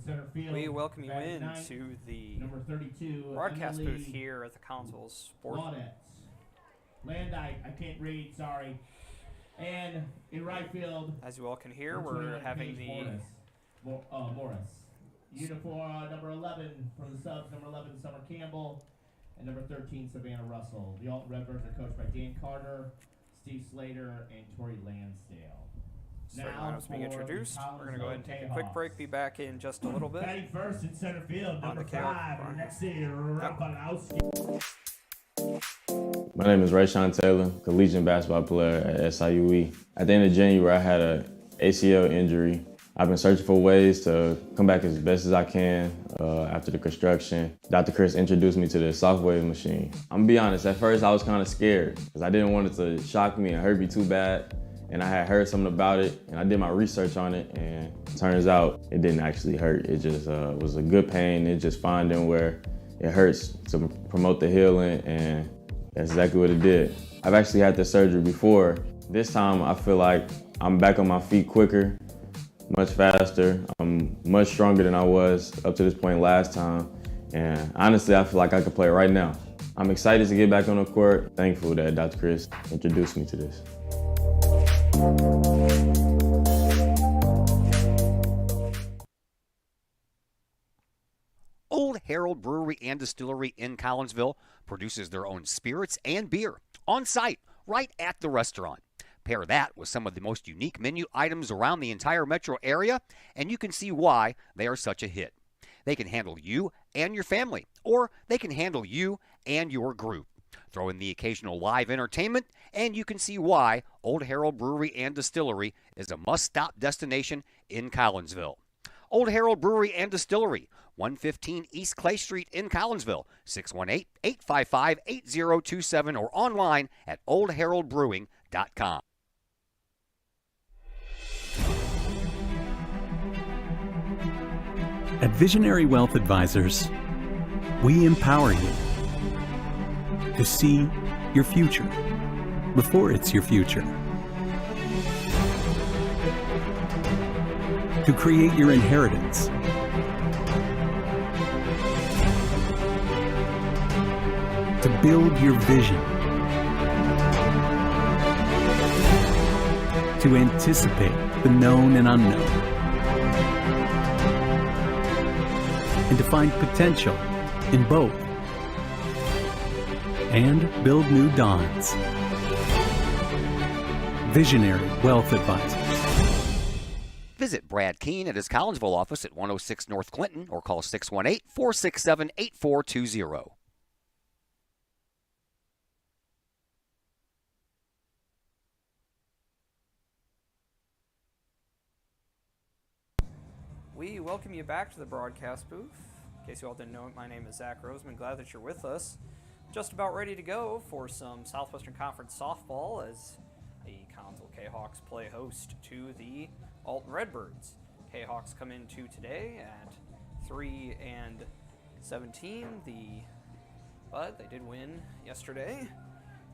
center field. We welcome you batting in ninth, to the number 32, broadcast Emily booth here at the Consoles Sport. Landite, I can't read, sorry. And in right field, as you all can hear, we're having the Morris. Uniform number 11 from the subs, number 11 Summer Campbell, and number 13 Savannah Russell. The Alton Redbirds are coached by Dan Carter, Steve Slater, and Tori Lansdale. Now being introduced. We're going to go ahead and take a quick break. Be back in just a little bit. Batting first in center field, number 5, Alexei Rapalowski. My name is Rayshawn Taylor, collegiate basketball player at SIUE. At the end of January, I had an ACL injury. I've been searching for ways to come back as best as I can after the construction. Dr. Chris introduced me to the Sofwave machine. I'm gonna be honest, at first I was kind of scared because I didn't want it to shock me and hurt me too bad. And I had heard something about it and I did my research on it, and it turns out it didn't actually hurt. It just was a good pain. It just finding where it hurts to promote the healing, and that's exactly what it did. I've actually had this surgery before. This time I feel like I'm back on my feet quicker, much faster. I'm much stronger than I was up to this point last time. And honestly, I feel like I could play right now. I'm excited to get back on the court. Thankful that Dr. Chris introduced me to this. Old Herald Brewery and Distillery in Collinsville produces their own spirits and beer on site, right at the restaurant. Pair that with some of the most unique menu items around the entire metro area, and you can see why they are such a hit. They can handle you and your family, or they can handle you and your group. Throw in the occasional live entertainment, and you can see why Old Herald Brewery and Distillery is a must-stop destination in Collinsville. Old Herald Brewery and Distillery, 115 East Clay Street in Collinsville, 618-855-8027, or online at oldheraldbrewing.com. At Visionary Wealth Advisors, we empower you to see your future before it's your future, to create your inheritance, to build your vision, to anticipate the known and unknown, and to find potential in both, and build new dawns. Visionary Wealth Advisors. Visit Brad Keene at his Collinsville office at 106 North Clinton, or call 618-467-8420. We welcome you back to the broadcast booth. In case you all didn't know it, my name is Zach Roseman. Glad that you're with us. Just about ready to go for some Southwestern Conference softball as the Collinsville Kahawks play host to the Alton Redbirds. Kahawks come into today at 3-17. But they did win yesterday,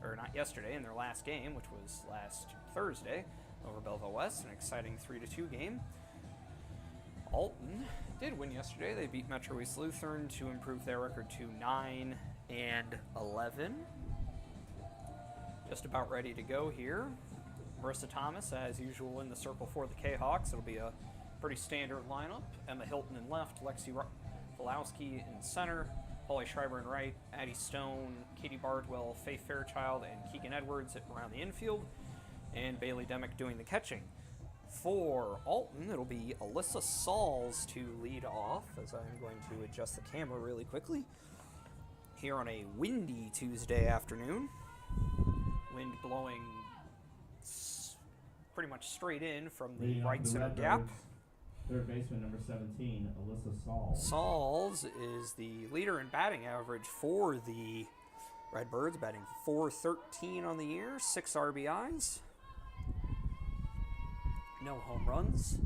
or not yesterday, in their last game, which was last Thursday over Belleville West, an exciting 3-2 game. Alton did win yesterday. They beat Metro East Lutheran to improve their record to 9-11. Just about ready to go here. Marissa Thomas, as usual, in the circle for the Kahawks. It'll be a pretty standard lineup. Emma Hilton in left, Lexi Falowski in center, Holly Schreiber in right, Addie Stone, Katie Bardwell, Faith Fairchild, and Keegan Edwards around the infield, and Bailey Demick doing the catching. For Alton, it'll be Alyssa Sauls to lead off, as I'm going to adjust the camera really quickly. Here on a windy Tuesday afternoon. Wind blowing pretty much straight in from the right center gap. Third baseman, number 17, Alyssa Sauls. Sauls is the leader in batting average for the Redbirds, batting .413 on the year, 6 RBIs. No home runs.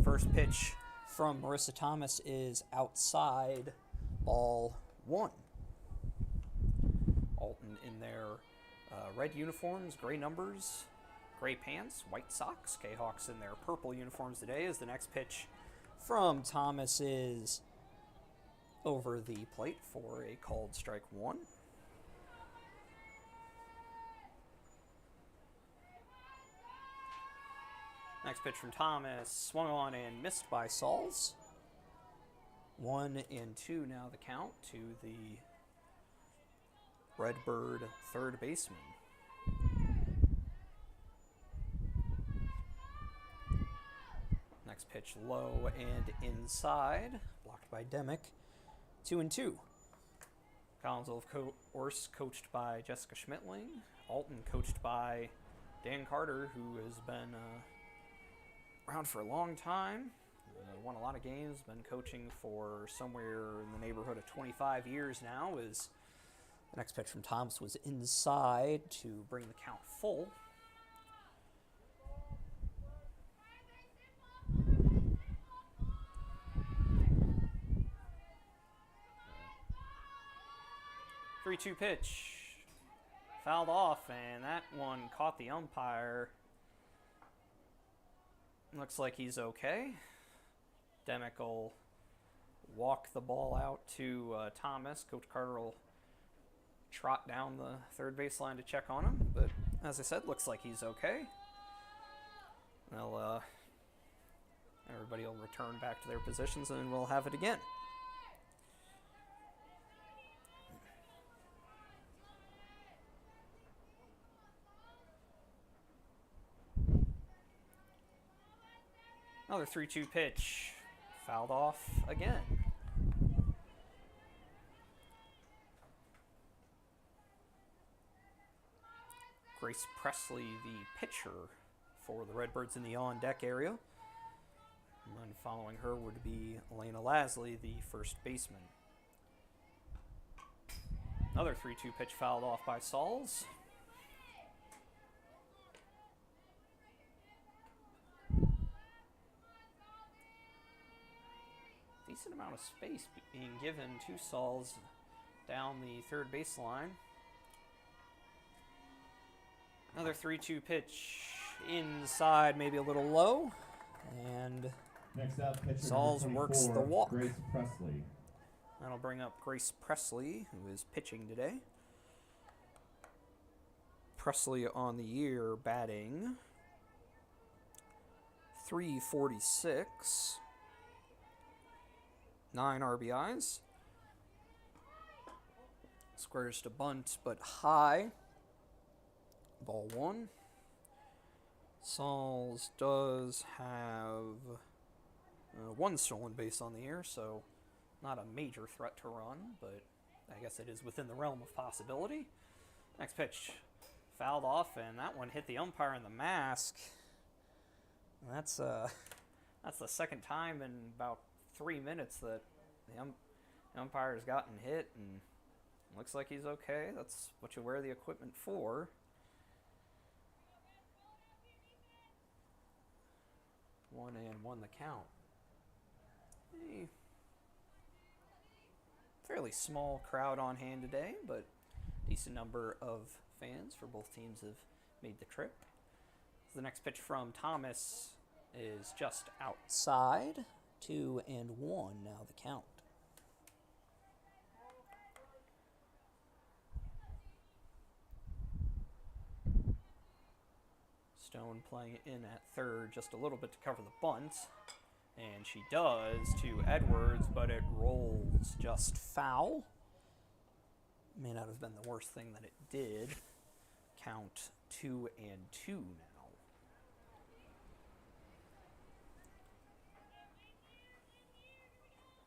First pitch from Marissa Thomas is outside, ball 1. Alton in their red uniforms, gray numbers, gray pants, white socks. Kahawks in their purple uniforms today as the next pitch from Thomas is over the plate for a called strike one. Next pitch from Thomas, swung on and missed by Sauls. 1-2 now the count to the Redbird third baseman. Next pitch low and inside, blocked by Demick. 2-2. Collinsville, of course, coached by Jessica Schmittling. Alton, coached by Dan Carter, who has been around for a long time. Won a lot of games, been coaching for somewhere in the neighborhood of 25 years now. Is the next pitch from Thomas was inside to bring the count full. Three-two pitch, fouled off, and that one caught the umpire. Looks like he's okay. Demick will walk the ball out to Thomas. Coach Carter will trot down the third baseline to check on him, but as I said, looks like he's okay. Everybody will return back to their positions, and we'll have it again. Another 3-2 pitch, fouled off again. Grace Presley, the pitcher for the Redbirds in the on-deck area. And then following her would be Elena Lasley, the first baseman. Another 3-2 pitch fouled off by Sauls. Decent amount of space being given to Sauls down the third baseline. Another 3-2 pitch inside, maybe a little low, and Next up, pitcher Sauls number works 24, the walk. Grace Presley. That'll bring up Grace Presley, who is pitching today. Presley on the year batting .346. 9 RBIs. Squares to bunt, but high. Ball one. Sauls does have one stolen base on the year, so not a major threat to run, but I guess it is within the realm of possibility. Next pitch, fouled off, and that one hit the umpire in the mask. That's the second time in about 3 minutes that the umpire has gotten hit, and looks like he's okay. That's what you wear the equipment for. One the count. A fairly small crowd on hand today, but decent number of fans for both teams have made the trip. The next pitch from Thomas is just outside. 2-1 now the count. Stone playing in at third just a little bit to cover the bunt. And she does to Edwards, but it rolls just foul. May not have been the worst thing that it did. Count 2-2 now.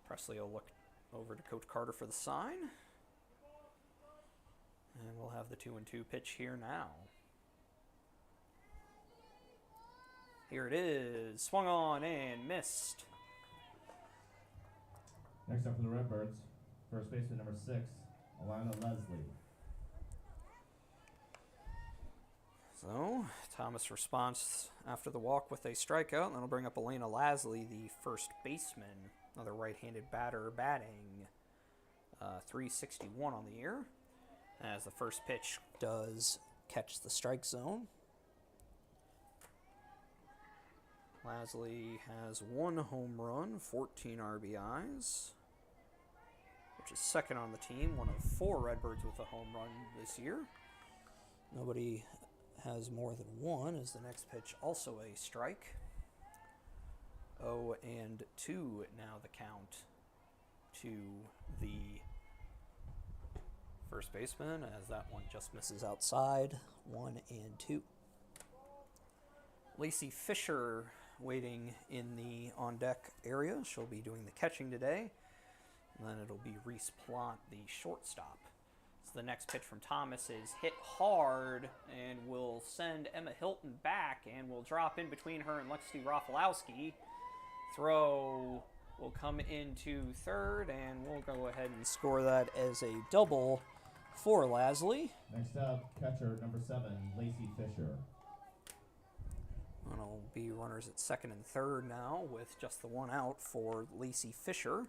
Presley will look over to Coach Carter for the sign. And we'll have the 2-2 pitch here now. Here it is. Swung on and missed. Next up for the Redbirds, first baseman number 6, Alana Leslie. So, Thomas responds after the walk with a strikeout, and that'll bring up Elena Lasley, the first baseman, another right-handed batter batting .361 on the year, as the first pitch does catch the strike zone. Lasley has 1 home run, 14 RBIs, which is second on the team, one of 4 Redbirds with a home run this year. Nobody has more than 1 as the next pitch also a strike. 0-2 now the count to the first baseman as that one just misses outside. 1-2. Lacey Fisher waiting in the on-deck area. She'll be doing the catching today. And then it'll be Reese Plont, the shortstop. So the next pitch from Thomas is hit hard and will send Emma Hilton back and will drop in between her and Lexi Rafalowski. Throw will come into third, and we'll go ahead and score that as a double for Lasley. Next up, catcher number 7, Lacey Fisher. And it'll be runners at second and third now with just the 1 out for Lacey Fisher.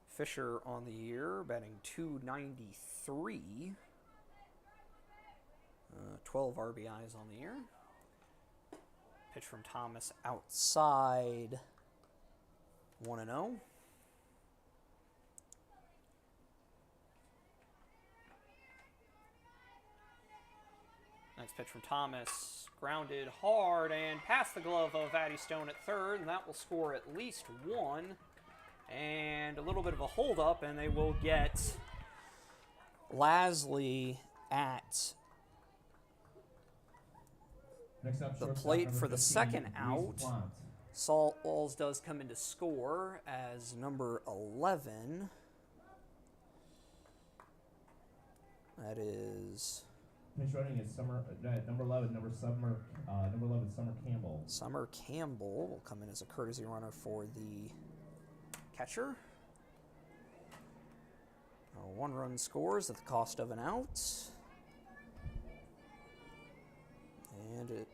Fisher on the year, batting .293. 12 RBIs on the year. Pitch from Thomas outside. 1-0. Next pitch from Thomas, grounded hard and past the glove of Addie Stone at third, and that will score at least 1. And a little bit of a holdup, and they will get Lasley at the plate for the second out. Saul Walls does come in to score as number 11. That is Pitch running is number 11, Summer Campbell. Summer Campbell will come in as a courtesy runner for the catcher. 1 run scores at the cost of an out. And it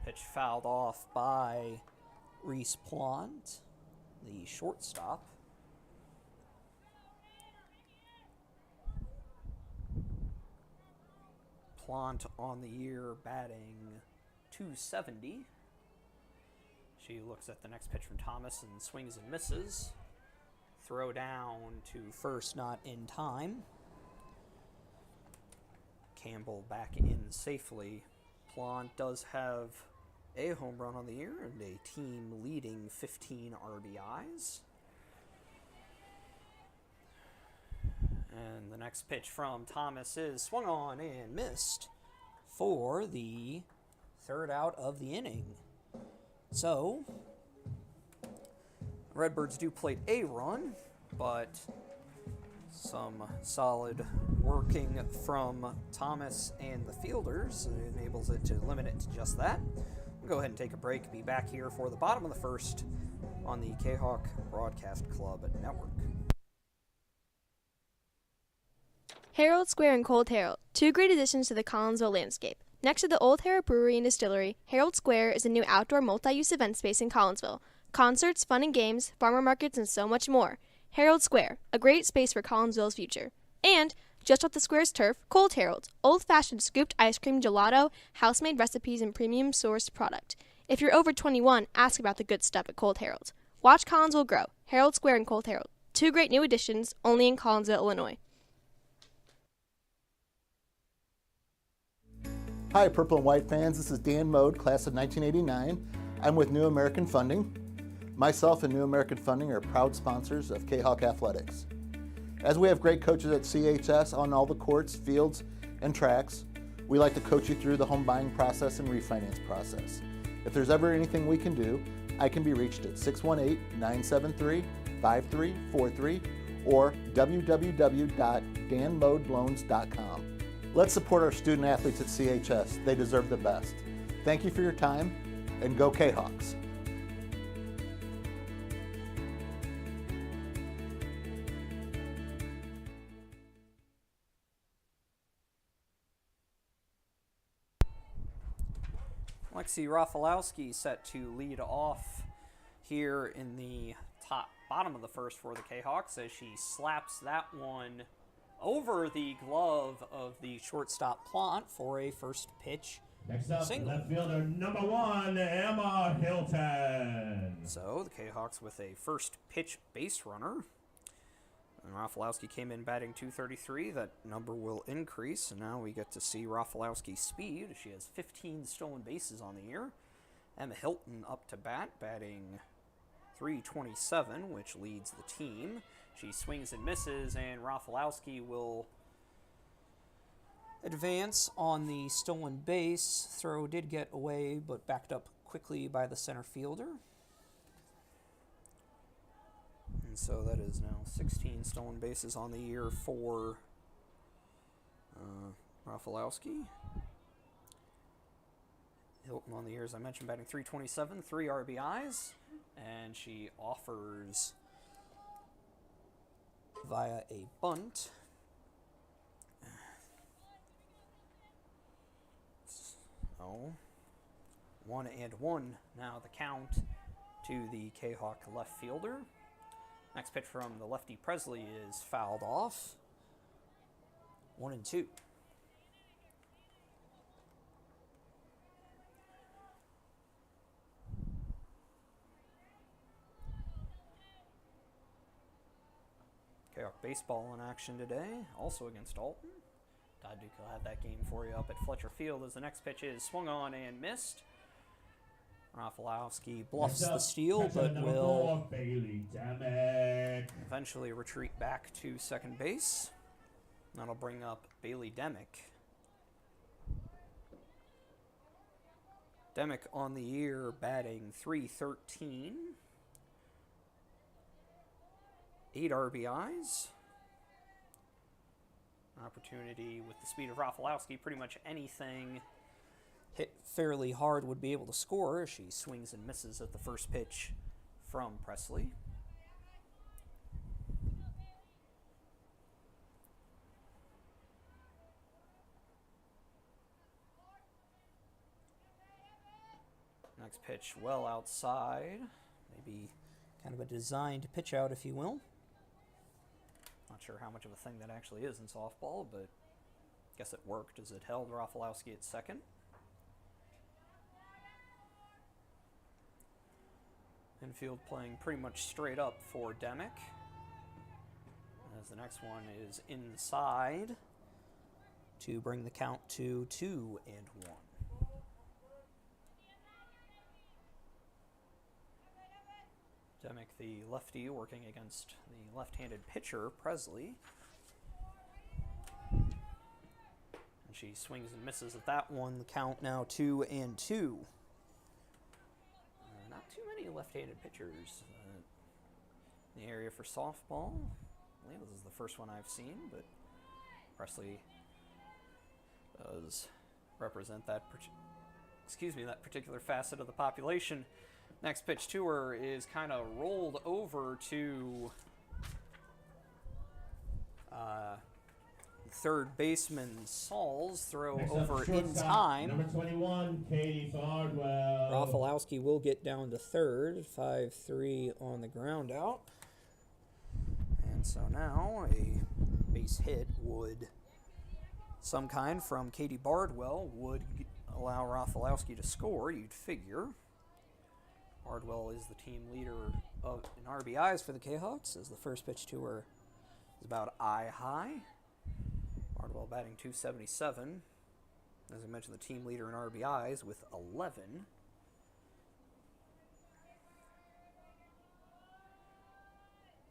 pitch fouled off by Reese Plont, the shortstop. Plont on the year batting .270. She looks at the next pitch from Thomas and swings and misses. Throw down to first, not in time. Campbell back in safely. Plont does have a home run on the year and a team-leading 15 RBIs. And the next pitch from Thomas is swung on and missed for the third out of the inning. So, Redbirds do plate a run, but some solid working from Thomas and the fielders enables it to limit it to just that. We'll go ahead and take a break. Be back here for the bottom of the first on the Kahok Broadcast Club Network. Herald Square and Cold Herald, 2 great additions to the Collinsville landscape. Next to the Old Herald Brewery and Distillery, Herald Square is a new outdoor multi-use event space in Collinsville. Concerts, fun and games, farmer markets, and so much more. Herald Square, a great space for Collinsville's future. And, just off the square's turf, Cold Herald, old-fashioned scooped ice cream gelato, house-made recipes, and premium-sourced product. If you're over 21, ask about the good stuff at Cold Herald. Watch Collinsville grow. Herald Square and Cold Herald, 2 great new additions, only in Collinsville, Illinois. Hi, Purple and White fans. This is Dan Mode, class of 1989. I'm with New American Funding. Myself and New American Funding are proud sponsors of Kahok Athletics. As we have great coaches at CHS on all the courts, fields, and tracks, we like to coach you through the home buying process and refinance process. If there's ever anything we can do, I can be reached at 618-973-5343 or www.danmodeloans.com. Let's support our student athletes at CHS. They deserve the best. Thank you for your time, and go Kahawks. Lexi Rafalowski set to lead off here in the bottom of the first for the Kahawks as she slaps that one over the glove of the shortstop Plant for a first pitch Next up, single. left fielder number 1, Emma Hilton. So the Kahawks with a first pitch base runner. And Rafalowski came in batting .233. That number will increase, and now we get to see Rafalowski's speed. She has 15 stolen bases on the year. Emma Hilton up to bat, batting .327, which leads the team. She swings and misses, and Rafalowski will advance on the stolen base. Throw did get away, but backed up quickly by the center fielder. And so that is now 16 stolen bases on the year for Rafalowski. Hilton on the year, as I mentioned, batting .327, 3 RBIs, and she offers via a bunt. So 1-1 now the count to the Kahawk left fielder. Next pitch from the lefty Presley is fouled off. 1-2. Kahawk baseball in action today, also against Alton. Todd Duke will have that game for you up at Fletcher Field as the next pitch is swung on and missed. Rafalowski bluffs the steal, but will eventually retreat back to second base. That'll bring up Bailey Demick. Demick on the year batting .313. 8 RBIs. Opportunity with the speed of Rafalowski, pretty much anything hit fairly hard would be able to score as she swings and misses at the first pitch from Presley. Next pitch well outside, maybe kind of a designed pitch out, if you will. Not sure how much of a thing that actually is in softball, but I guess it worked as it held Rafalowski at second. Infield playing pretty much straight up for Demick, as the next one is inside to bring the count to 2-1. Demick, the lefty, working against the left-handed pitcher, Presley. And she swings and misses at that one. The count now 2-2. Not too many left-handed pitchers in the area for softball. I believe this is the first one I've seen, but Presley does represent that particular facet of the population. Next pitch to her is kind of rolled over to third baseman Saul's throw over in time. Number 21, Katie Bardwell. Rafalowski will get down to third, 5-3 on the ground out. And so now a base hit would, some kind from Katie Bardwell, would allow Rafalowski to score, you'd figure. Bardwell is the team leader in RBIs for the Kahawks, as the first pitch to her is about eye high. Bardwell batting .277. As I mentioned, the team leader in RBIs with 11.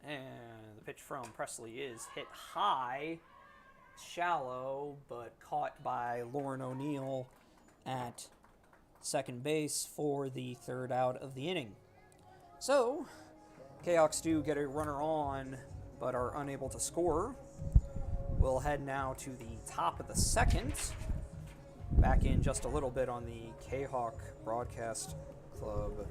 And the pitch from Presley is hit high, shallow, but caught by Lauren O'Neill at second base for the third out of the inning. So, Kahawks do get a runner on, but are unable to score. We'll head now to the top of the second. Back in just a little bit on the Kahawk Broadcast Club.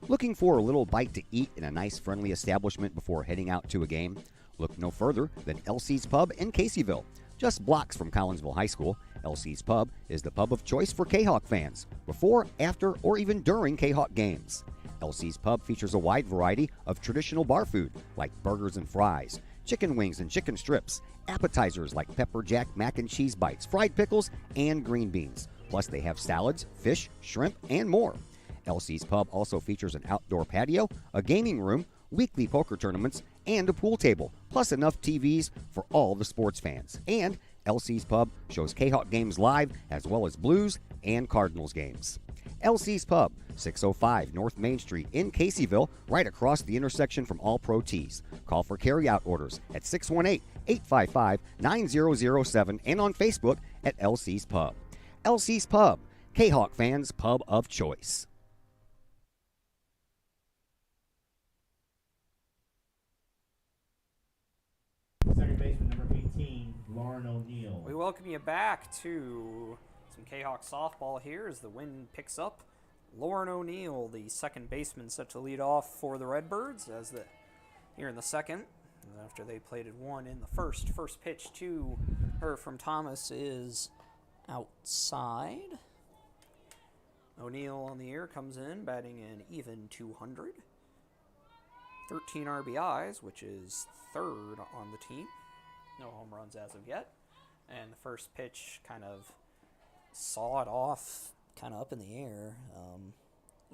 Looking for a little bite to eat in a nice, friendly establishment before heading out to a game? Look no further than Elsie's Pub in Caseyville, just blocks from Collinsville High School LC's Pub is the pub of choice for Kahok fans, before, after, or even during Kahok games. LC's Pub features a wide variety of traditional bar food like burgers and fries, chicken wings and chicken strips, appetizers like pepper jack mac and cheese bites, fried pickles, and green beans. Plus they have salads, fish, shrimp, and more. LC's Pub also features an outdoor patio, a gaming room, weekly poker tournaments, and a pool table, plus enough TVs for all the sports fans. And LC's Pub shows Kahok games live as well as Blues and Cardinals games. LC's Pub, 605 North Main Street in Caseyville, right across the intersection from All Pro Tees. Call for carry-out orders at 618-855-9007 and on Facebook at LC's Pub. LC's Pub, Kahok fans' pub of choice. Second baseman, number 18, Lauren O'Neill. We welcome you back to some Kahok softball here as the wind picks up. Lauren O'Neill, the second baseman, set to lead off for the Redbirds here in the second. After they plated one in the first. First pitch to her from Thomas is outside. O'Neill on the air comes in, batting an even 200. 13 RBIs, which is third on the team. No home runs as of yet. And the first pitch kind of sawed off, kind of up in the air,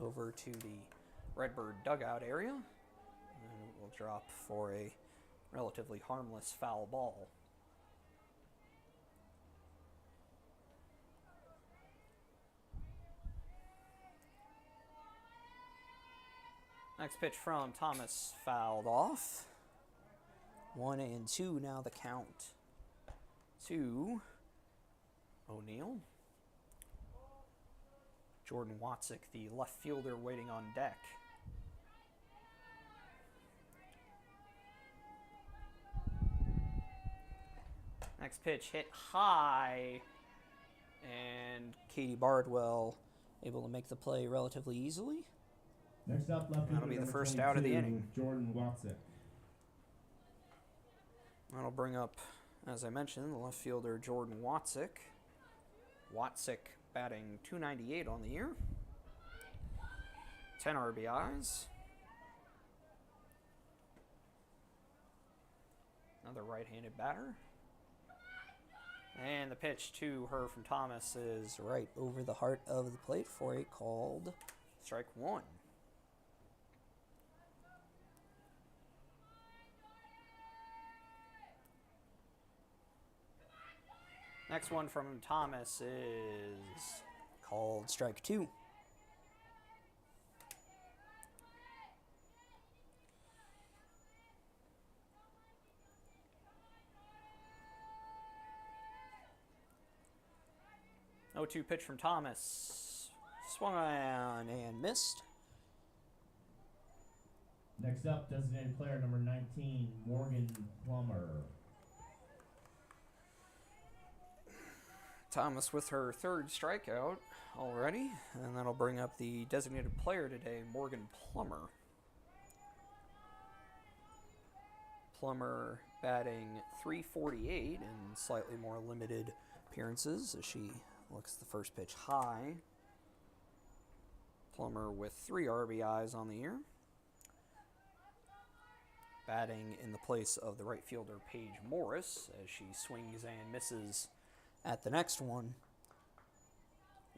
over to the Redbird dugout area. And it will drop for a relatively harmless foul ball. Next pitch from Thomas fouled off. 1-2 now the count to O'Neill. Jordan Watzik, the left fielder, waiting on deck. Next pitch hit high, and Katie Bardwell able to make the play relatively easily. Next up, left That'll be the first out of the inning. Jordan Watzik. That'll bring up, as I mentioned, the left fielder Jordan Watzik. Watzik batting .298 on the year. 10 RBIs. Another right-handed batter. And the pitch to her from Thomas is right over the heart of the plate for a called strike one. Next one from Thomas is called strike two. No 2 pitch from Thomas. Swung on and missed. Next up, designated player number 19, Morgan Plummer. Thomas with her third strikeout already, and that'll bring up the designated player today, Morgan Plummer. Plummer batting .348 and slightly more limited appearances as she looks the first pitch high. Plummer with 3 RBIs on the year. Batting in the place of the right fielder Paige Morris as she swings and misses at the next one.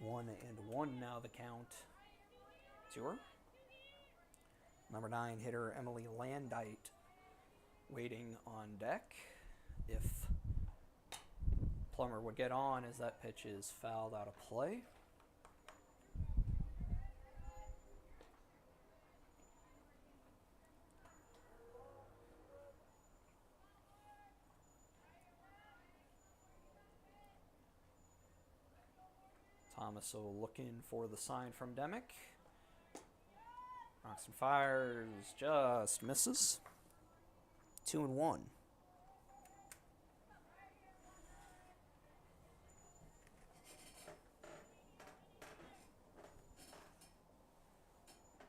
1-1 now the count to her. Number 9 hitter Emily Landite waiting on deck. If Plummer would get on as that pitch is fouled out of play. Thomas will look in for the sign from Demick. Rocks and fires, just misses. 2-1.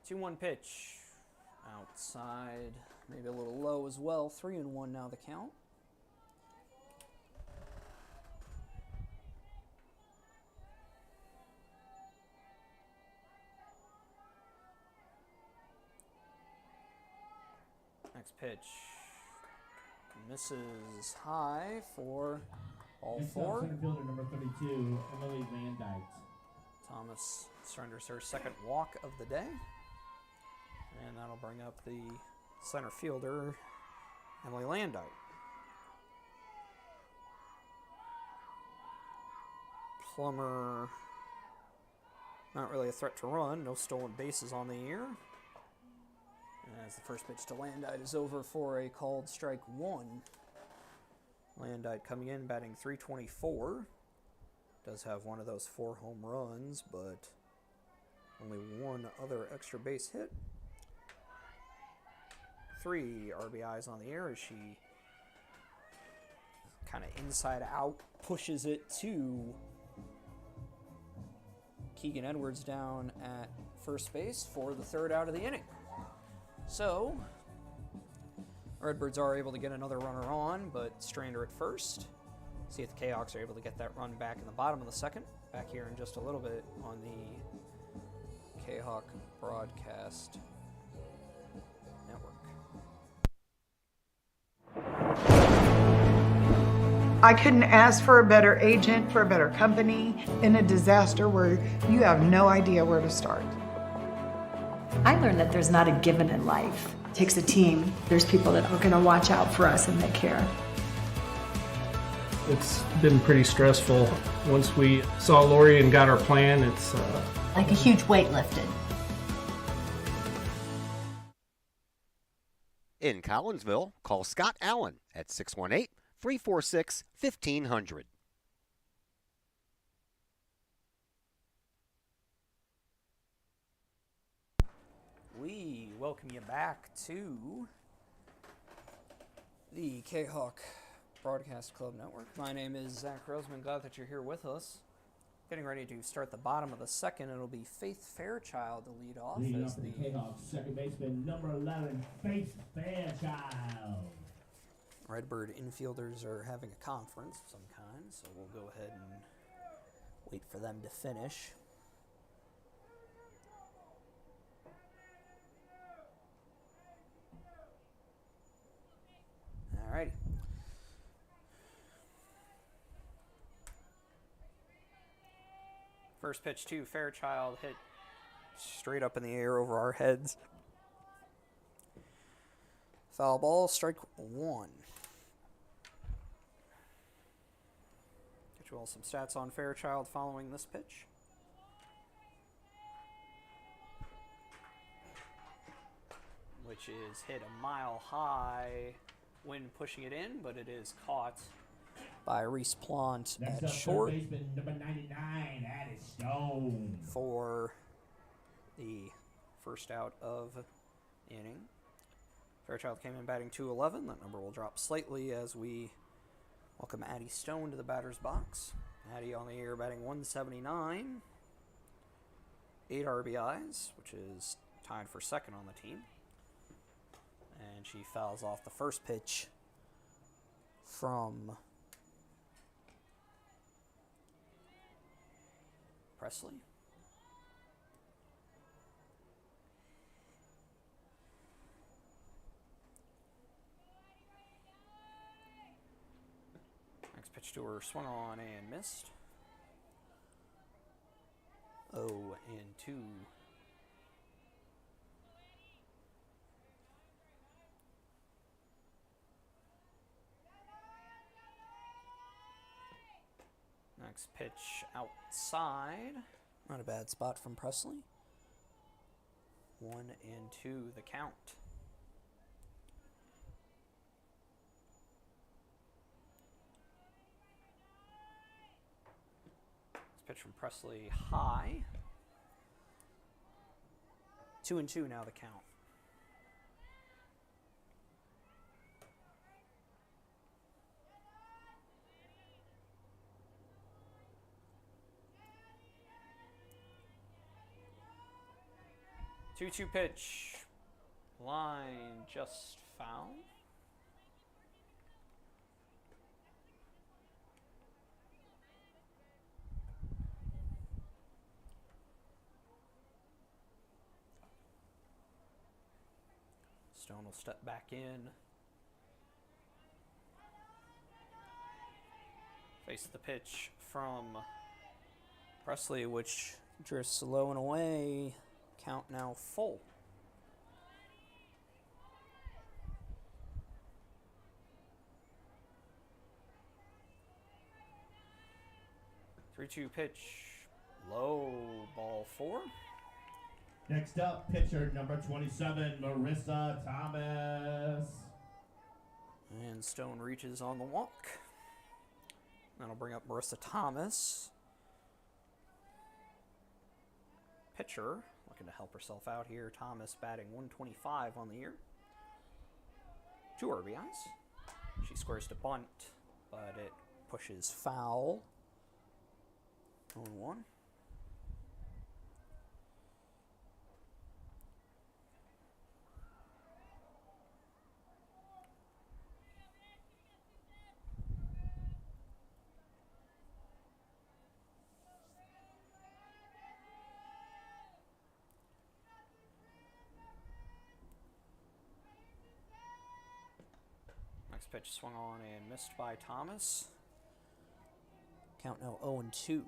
Two-one pitch. Outside, maybe a little low as well. 3-1 now the count. Next pitch misses high for all Next up, four. center fielder number 32, Emily Landite. Thomas surrenders her second walk of the day. And that'll bring up the center fielder, Emily Landite. Plummer, not really a threat to run. No stolen bases on the year. As the first pitch to Landite is over for a called strike one. Landite coming in, batting .324. Does have one of those 4 home runs, but only one other extra base hit. 3 RBIs on the air as she kind of inside out pushes it to Keegan Edwards down at first base for the 3rd out of the inning. So, Redbirds are able to get another runner on, but Strander at first. See if the Kahawks are able to get that run back in the bottom of the 2nd. Back here in just a little bit on the Kahawk Broadcast Network. I couldn't ask for a better agent, for a better company in a disaster where you have no idea where to start. I learned that there's not a given in life. It takes a team. There's people that are going to watch out for us and that care. It's been pretty stressful. Once we saw Lori and got our plan, it's Like a huge weight lifted. In Collinsville, call Scott Allen at 618-346-1500. We welcome you back to the Kahawk Broadcast Club Network. My name is Zach Roseman. Glad that you're here with us. Getting ready to start the bottom of the 2nd. It'll be Faith Fairchild to lead off. Leading as off the Kahawks, second baseman number 11, Faith Fairchild. Redbird infielders are having a conference of some kind, so we'll go ahead and wait for them to finish. Alrighty. First pitch to Fairchild, hit straight up in the air over our heads. Foul ball, strike one. Get you all some stats on Fairchild following this pitch. Which is hit a mile high when pushing it in, but it is caught by Reese Plant Next at up, short third baseman number 99, Addis Stone. for the first out of the inning. Fairchild came in batting .211. That number will drop slightly as we welcome Addie Stone to the batter's box. Addie on the air batting .179. 8 RBIs, which is tied for 2nd on the team. And she fouls off the first pitch from Presley. Next pitch to her, swung on and missed. 0-2. Next pitch outside. Not a bad spot from Presley. 1-2 the count. This pitch from Presley high. 2-2 now the count. Two-two pitch. Line just foul. Stone will step back in. Face the pitch from Presley, which drifts low and away. Count now full. Three-two pitch, low, ball 4. Next up, pitcher number 27, Marissa Thomas. And Stone reaches on the walk. That'll bring up Marissa Thomas. Pitcher, looking to help herself out here. Thomas batting 125 on the year. 2 RBIs. She squares to bunt, but it pushes foul. 0-1. Next pitch swung on and missed by Thomas. Count now 0-2.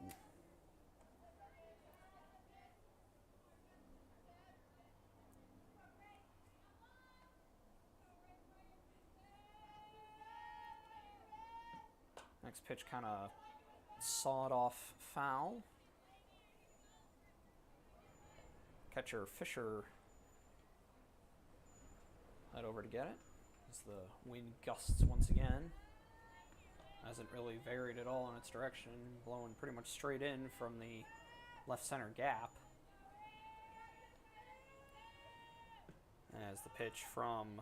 Next pitch kind of sawed off foul. Catcher Fisher head over to get it as the wind gusts once again. Hasn't really varied at all in its direction, blowing pretty much straight in from the left center gap. As the pitch from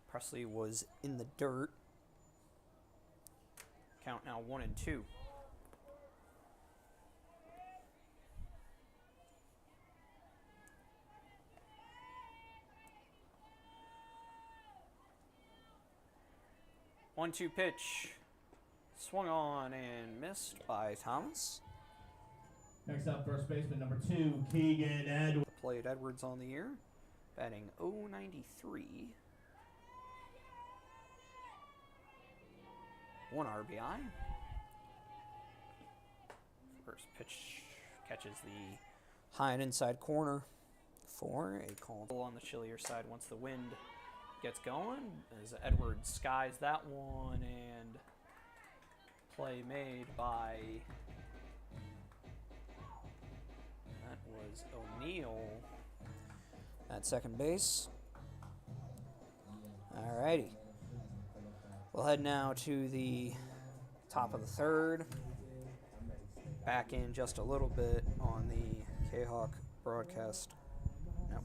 Presley was in the dirt. Count now 1-2. One-two pitch, swung on and missed by Thomas. Next up, first baseman number 2, Keegan Edwards. Played Edwards on the year, batting .093. 1 RBI. First pitch catches the high and inside corner for a call on the chillier side once the wind gets going, as Edwards skies that one, and play made by, that was O'Neill at second base. Alrighty. We'll head now to the top of the third. Back in just a little bit on the Kahok broadcast network.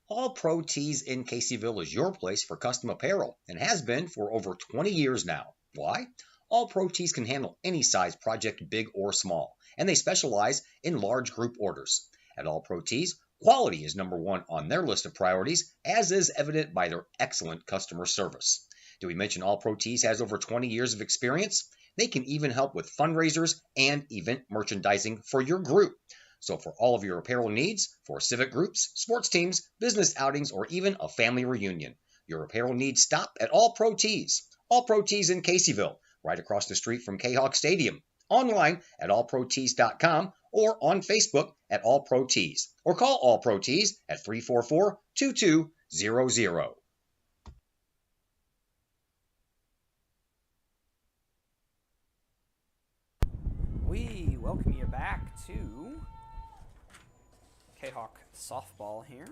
All Pro Tees in Caseyville is your place for custom apparel and has been for over 20 years now. Why? All Pro Tees can handle any size project, big or small, and they specialize in large group orders. At All Pro Tees, quality is number 1 on their list of priorities, as is evident by their excellent customer service. Did we mention All Pro Tees has over 20 years of experience? They can even help with fundraisers and event merchandising for your group. So for all of your apparel needs, for civic groups, sports teams, business outings, or even a family reunion, your apparel needs stop at All Pro Tees. All Pro Tees in Caseyville, right across the street from Kahok Stadium. Online at allprotees.com or on Facebook at All Pro Tees, or call All Pro Tees at 344-2200. We welcome you back to Kahok softball here.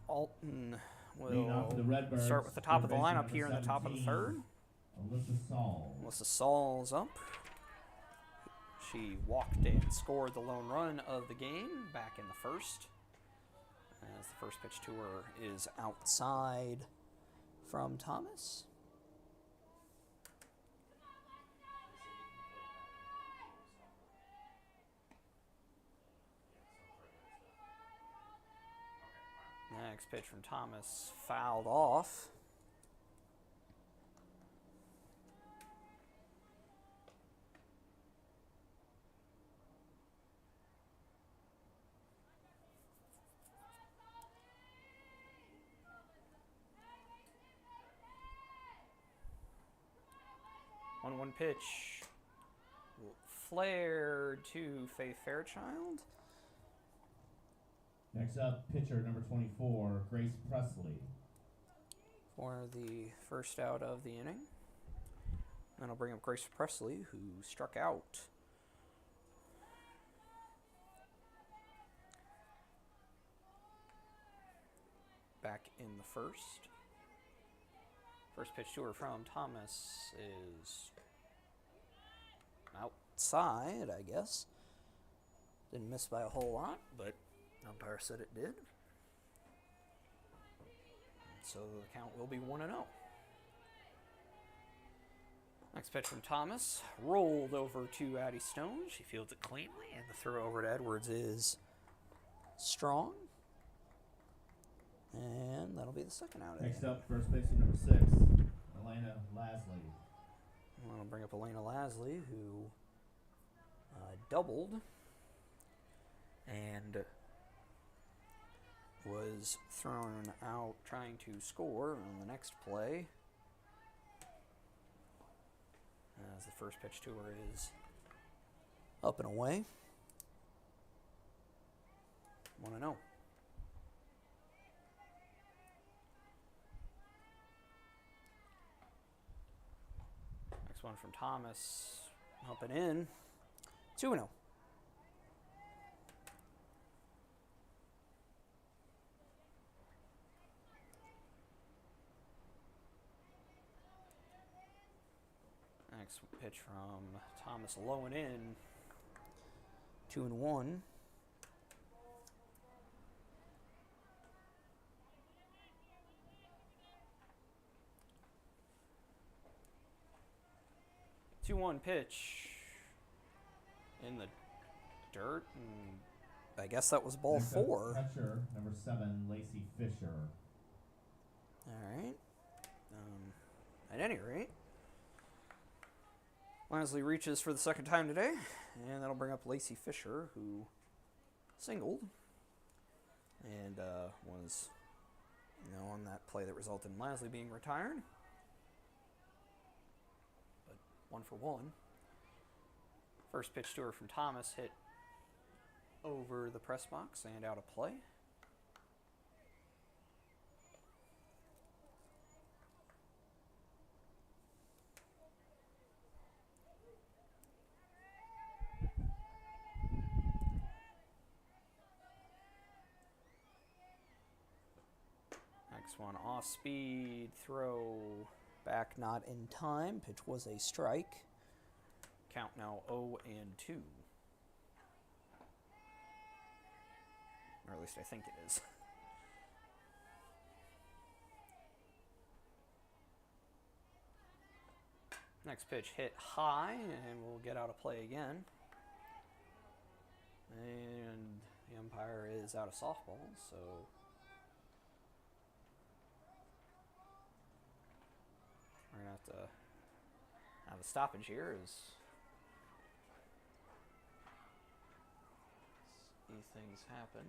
Alton will start with the top of the lineup here in the top of the third. Alyssa Saul's up. She walked and scored the lone run of the game back in the first. As the first pitch to her is outside from Thomas. Next pitch from Thomas fouled off. 1-1 pitch. Flare to Faith Fairchild. Next up, pitcher number 24, Grace Presley. For the first out of the inning. Then I'll bring up Grace Presley, who struck out. Back in the first. First pitch to her from Thomas is outside, I guess. Didn't miss by a whole lot, but umpire said it did. So the count will be 1-0. Next pitch from Thomas. Rolled over to Addie Stone. She fields it cleanly, and the throw over to Edwards is strong. And that'll be the second out. Next up, first baseman number 6, Elena Lasley. I'll bring up Elena Lasley, who doubled and was thrown out trying to score on the next play. As the first pitch to her is up and away. 1-0. Next one from Thomas, up and in. 2-0. Next pitch from Thomas, low and in. 2-1. Pitch in the dirt, and I guess that was ball 4. Catcher number 7, Lacey Fisher. All right. At any rate, Lasley reaches for the second time today, and that'll bring up Lacey Fisher, who singled and was, on that play that resulted in Lasley being retired. 1-for-1. First pitch to her from Thomas hit over the press box and out of play. Next one, off speed throw. Back not in time. Pitch was a strike. Count now 0-2. Or at least I think it is. Next pitch hit high and we'll get out of play again. And the umpire is out of softball, so we're going to have a stoppage here as these things happen.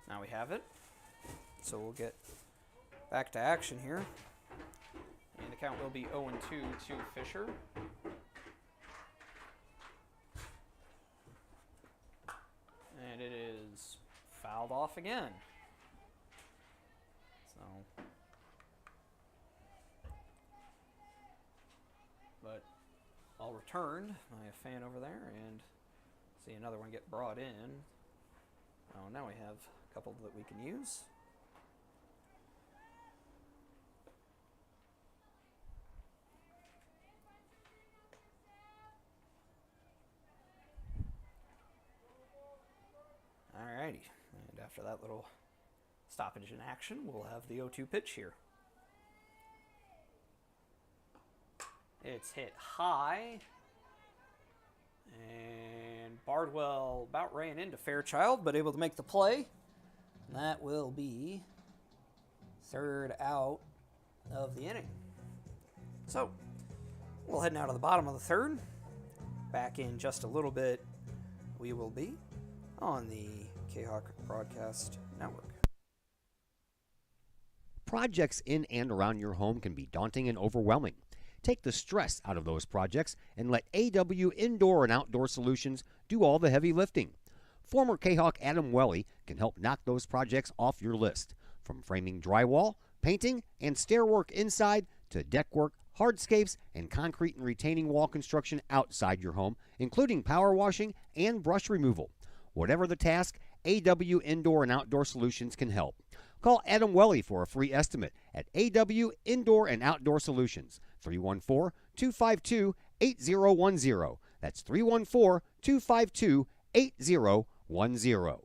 Now we have it. So we'll get back to action here. And the count will be 0-2 to Fisher. And it is fouled off again. So, but all returned by a fan over there, and see another one get brought in. Oh, now we have a couple that we can use. Alrighty, and after that little stoppage in action, we'll have the 0-2 pitch here. It's hit high, and Bardwell about ran into Fairchild, but able to make the play. And that will be third out of the inning. So, we'll head now to the bottom of the third. Back in just a little bit, we will be on the Kahok Broadcast Network. Projects in and around your home can be daunting and overwhelming. Take the stress out of those projects and let AW Indoor and Outdoor Solutions do all the heavy lifting. Former Kahok Adam Welly can help knock those projects off your list. From framing drywall, painting, and stair work inside to deck work, hardscapes, and concrete and retaining wall construction outside your home, including power washing and brush removal. Whatever the task, AW Indoor and Outdoor Solutions can help. Call Adam Welly for a free estimate at AW Indoor and Outdoor Solutions, 314-252-8010. That's 314-252-8010.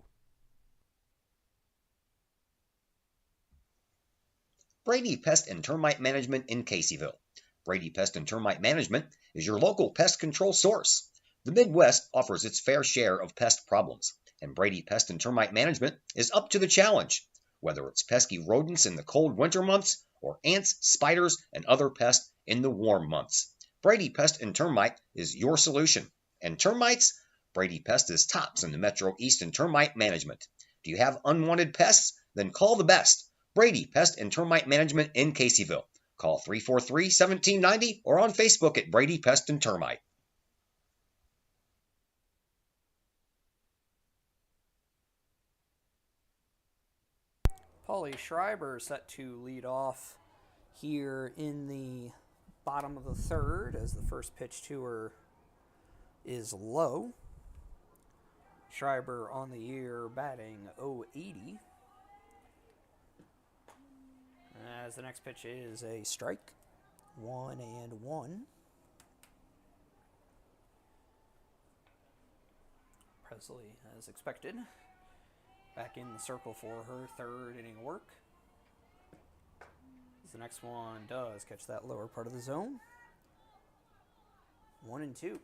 Brady Pest and Termite Management in Caseyville. Brady Pest and Termite Management is your local pest control source. The Midwest offers its fair share of pest problems, and Brady Pest and Termite Management is up to the challenge. Whether it's pesky rodents in the cold winter months or ants, spiders, and other pests in the warm months, Brady Pest and Termite is your solution. And termites? Brady Pest is tops in the Metro East in termite management. Do you have unwanted pests? Then call the best. Brady Pest and Termite Management in Caseyville. Call 343-1790 or on Facebook at Brady Pest and Termite. Paulie Schreiber set to lead off here in the bottom of the third as the first pitch to her is low. Schreiber on the year batting .080. As the next pitch is a strike. 1-1. Presley, as expected, back in the circle for her third inning work. As the next one does catch that lower part of the zone. 1-2.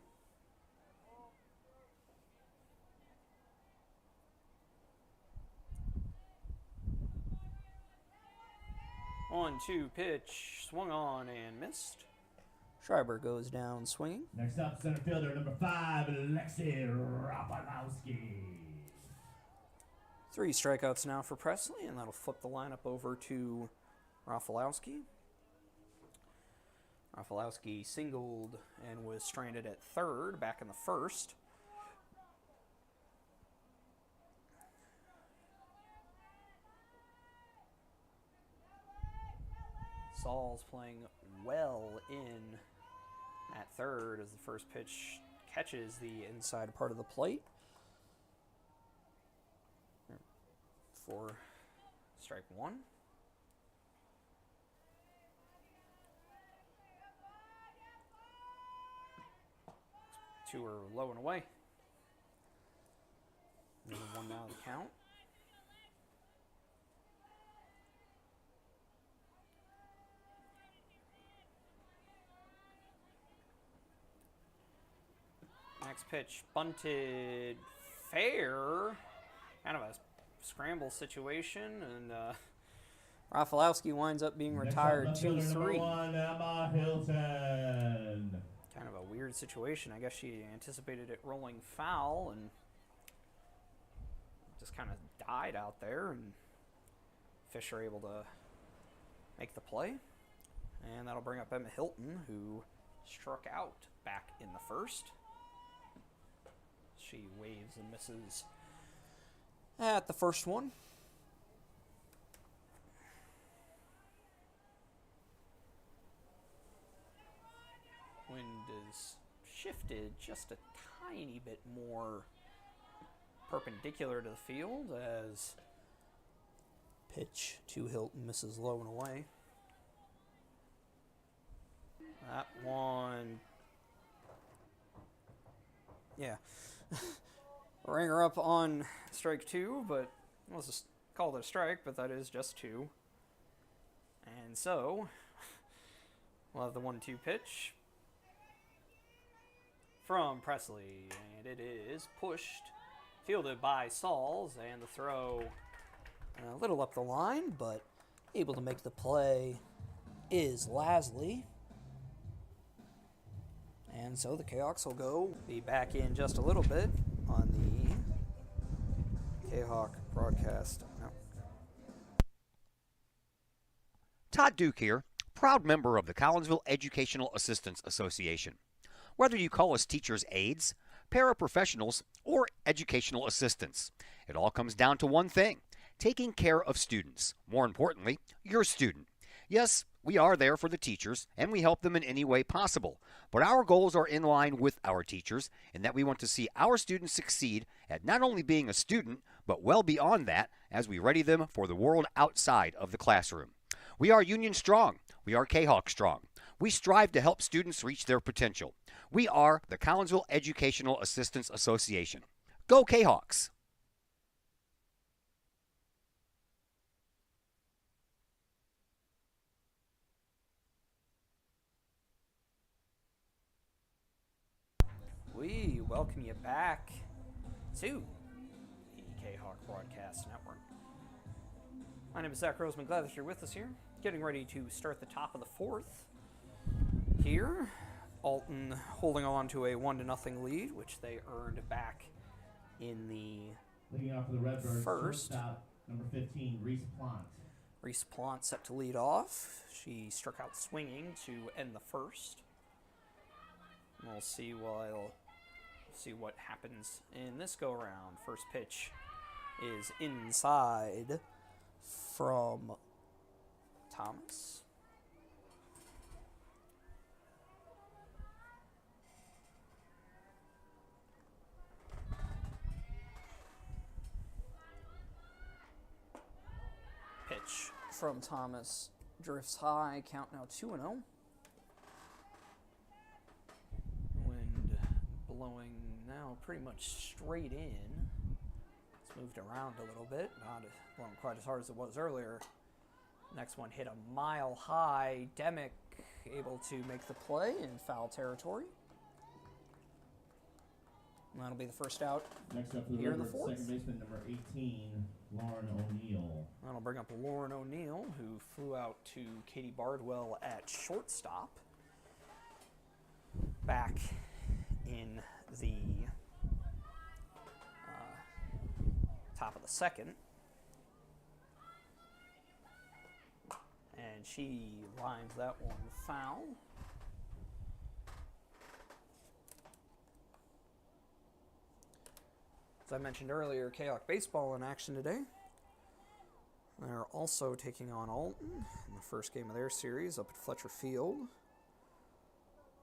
1-2 pitch, swung on and missed. Schreiber goes down swinging. Next up, center fielder number 5, Alexei Rapalowski. 3 strikeouts now for Presley, and that'll flip the lineup over to Rafalowski. Rafalowski singled and was stranded at third back in the first. Saul's playing well in at third as the first pitch catches the inside part of the plate for strike one. Two are low and away. There's one now to count. Next pitch, bunted fair. Kind of a scramble situation, and Rafalowski winds up being retired 2-3. Emma Hilton. Kind of a weird situation. I guess she anticipated it rolling foul and just kind of died out there, and Fish are able to make the play. And that'll bring up Emma Hilton, who struck out back in the first. She waves and misses at the first one. Wind is shifted just a tiny bit more perpendicular to the field as pitch to Hilton misses low and away. That one, yeah. Ringer up on strike two, but let's just call it a strike, but that is just two. And so, we'll have the 1-2 pitch from Presley, and it is pushed, fielded by Sauls, and the throw a little up the line, but able to make the play is Lasley. And so the Kahawks will be back in just a little bit on the Kahawk broadcast. No. Todd Duke here, proud member of the Collinsville Educational Assistance Association. Whether you call us teachers' aides, paraprofessionals, or educational assistants, it all comes down to one thing: taking care of students. More importantly, your student. Yes, we are there for the teachers, and we help them in any way possible. But our goals are in line with our teachers, in that we want to see our students succeed at not only being a student, but well beyond that as we ready them for the world outside of the classroom. We are Union Strong. We are Kahok Strong. We strive to help students reach their potential. We are the Collinsville Educational Assistance Association. Go Kahawks! We welcome you back to the Kahawk Broadcast Network. My name is Zach Roseman. Glad that you're with us here. Getting ready to start the top of the fourth here. Alton holding on to a 1-0 lead, which they earned back in the Leading off for the Redbirds, first. shortstop, number 15, Reese Plant. Reese Plant set to lead off. She struck out swinging to end the first. And we'll see what happens in this go-around. First pitch is inside from Thomas. Pitch from Thomas drifts high, count now 2-0. Wind blowing now pretty much straight in. It's moved around a little bit, not blowing quite as hard as it was earlier. Next one hit a mile high. Demick able to make the play in foul territory. And that'll be the first out. Next up for the here in the Redbirds, fourth. second baseman, number 18, Lauren O'Neill. That'll bring up Lauren O'Neill, who flew out to Katie Bardwell at shortstop. Back in the top of the second. And she lines that one foul. As I mentioned earlier, Kahok baseball in action today. They're also taking on Alton in the first game of their series up at Fletcher Field.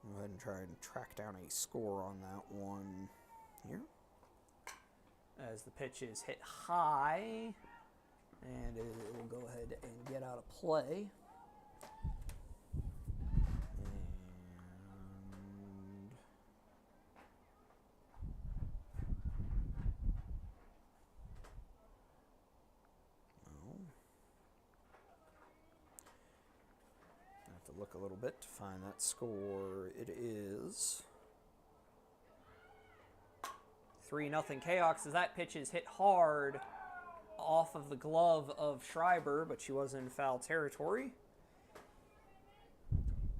Go ahead and try and track down a score on that one here. As the pitch is hit high, and it will go ahead and get out of play. Look a little bit to find that score. It is 3-0 Kahawks as that pitch is hit hard off of the glove of Schreiber, but she was in foul territory.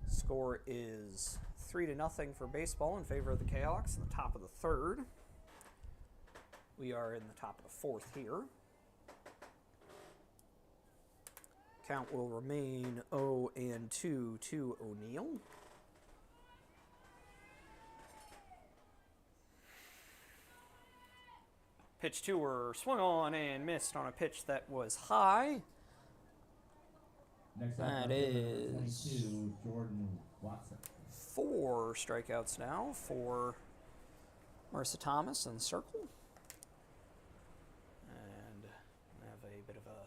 Score is 3-0 for baseball in favor of the Kahawks in the top of the third. We are in the top of the fourth here. Count will remain 0-2 to O'Neill. Pitch to her, swung on and missed on a pitch that was high. Next that up, is 22, Jordan Watson. 4 strikeouts now for Marissa Thomas in the circle. And have a bit of a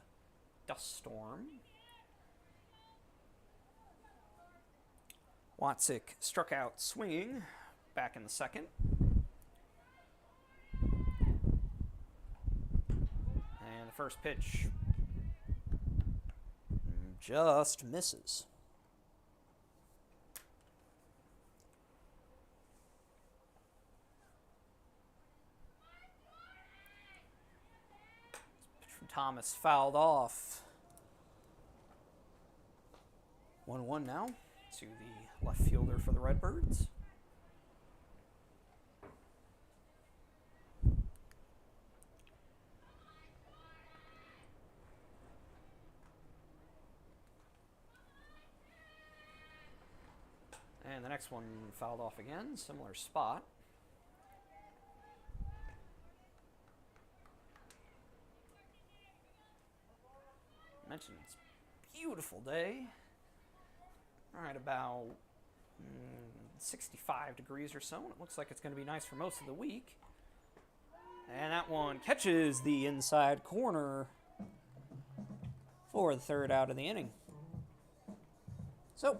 dust storm. Watzik struck out swinging back in the second. And the first pitch just misses. Pitch from Thomas fouled off. 1-1 now to the left fielder for the Redbirds. And the next one fouled off again, similar spot. Mentioned it's a beautiful day. All right, about 65 degrees or so. And it looks like it's going to be nice for most of the week. And that one catches the inside corner for the third out of the inning. So,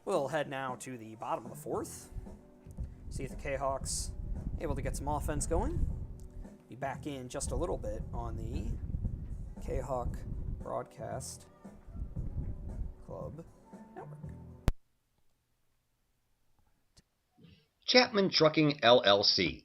we'll head now to the bottom of the fourth. See if the Kahawks able to get some offense going. Be back in just a little bit on the Kahawk Broadcast Club Network. Chapman Trucking LLC.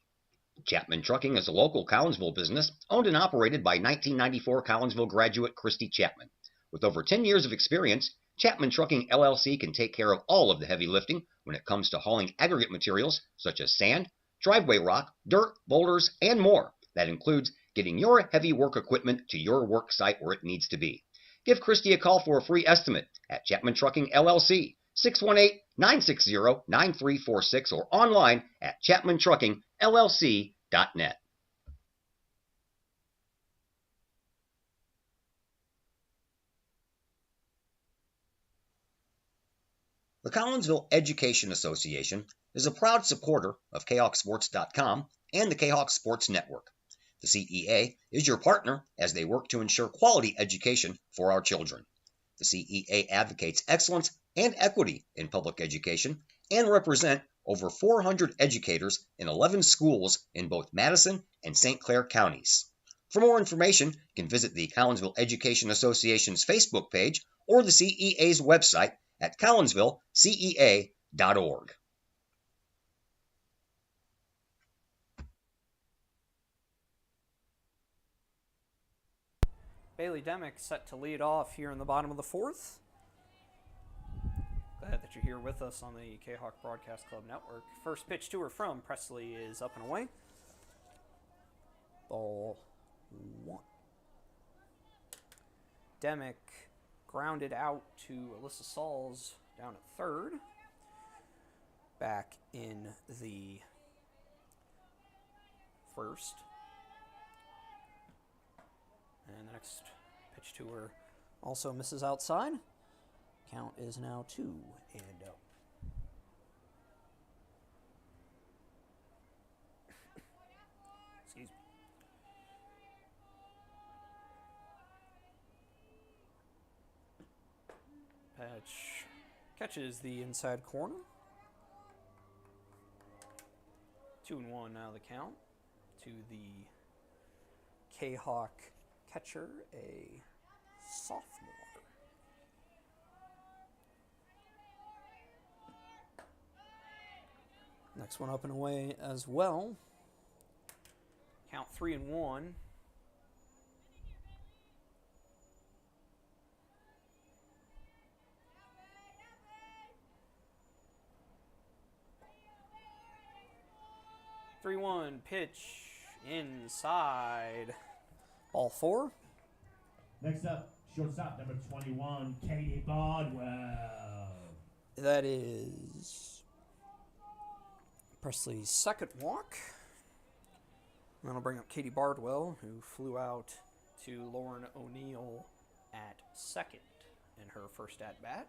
Chapman Trucking is a local Collinsville business owned and operated by 1994 Collinsville graduate Christy Chapman. With over 10 years of experience, Chapman Trucking LLC can take care of all of the heavy lifting when it comes to hauling aggregate materials such as sand, driveway rock, dirt, boulders, and more. That includes getting your heavy work equipment to your work site where it needs to be. Give Christy a call for a free estimate at Chapman Trucking LLC, 618-960-9346, or online at chapmantruckingllc.net. The Collinsville Education Association is a proud supporter of KahawkSports.com and the Kahawk Sports Network. The CEA is your partner as they work to ensure quality education for our children. The CEA advocates excellence and equity in public education and represent over 400 educators in 11 schools in both Madison and St. Clair counties. For more information, you can visit the Collinsville Education Association's Facebook page or the CEA's website at collinsvillecea.org. Bailey Demick set to lead off here in the bottom of the fourth. Glad that you're here with us on the Kahawk Broadcast Club Network. First pitch to or from Presley is up and away. Ball one. Demick grounded out to Alyssa Sauls down at third. Back in the first. And the next pitch to her also misses outside. Count is now 2-0. Excuse me. Pitch catches the inside corner. 2-1 now the count to the Kahawk catcher, a sophomore. Next one up and away as well. Count 3-1. Pitch inside. Ball 4. Next up, shortstop number 21, Katie Bardwell. That is Presley's second walk. And that'll bring up Katie Bardwell, who flew out to Lauren O'Neill at second in her first at-bat.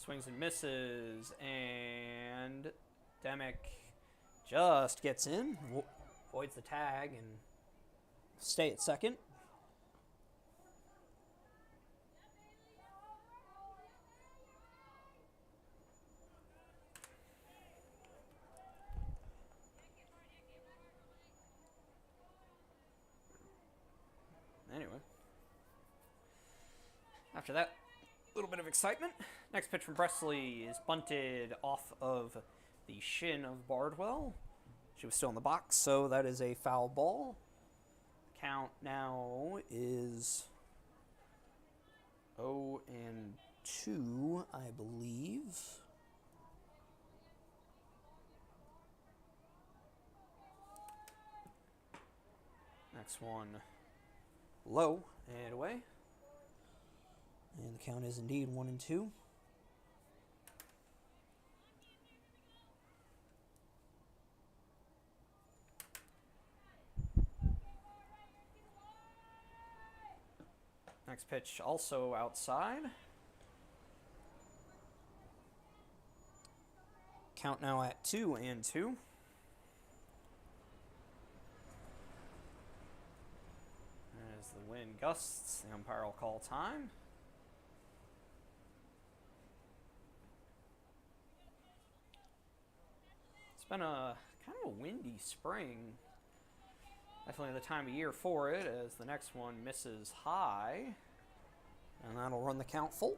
Swings and misses, and Demick just gets in, avoids the tag, and stay at second. Anyway, after that little bit of excitement, next pitch from Presley is bunted off of the shin of Bardwell. She was still in the box, so that is a foul ball. Count now is 0-2, I believe. Next one low And away. And the count is indeed 1-2. Next pitch also outside. Count now at 2-2. As the wind gusts, the umpire will call time. It's been a kind of a windy spring. Definitely the time of year for it, as the next one misses high. And that'll run the count full.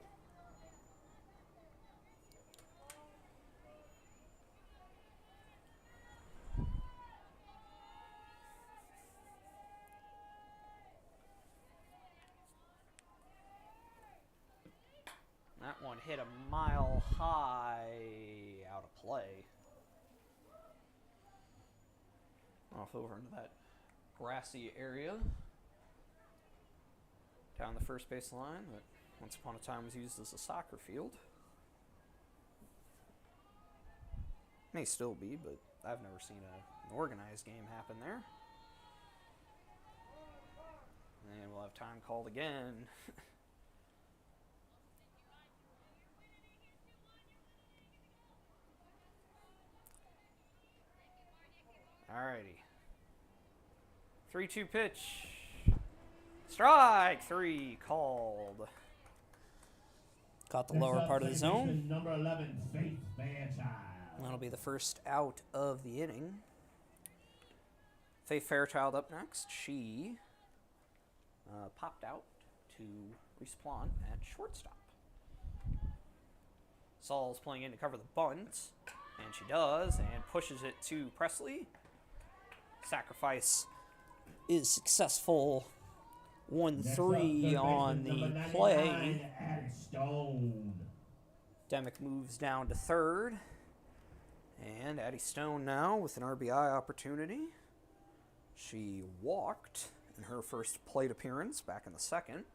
That one hit a mile high, out of play. Off over into that grassy area down the first base line that once upon a time was used as a soccer field. May still be, but I've never seen an organized game happen there. And we'll have time called again. Alrighty. 3-2 pitch. Strike 3 called. Caught the lower part of the zone. Number 11, Faith Fairchild. That'll be the first out of the inning. Faith Fairchild up next. She popped out to respawn at shortstop. Saul's playing in to cover the bunt, and she does, and pushes it to Presley. Sacrifice is successful. 1-3 on the play. Demick moves down to third. And Addie Stone now with an RBI opportunity. She walked in her first plate appearance back in the second.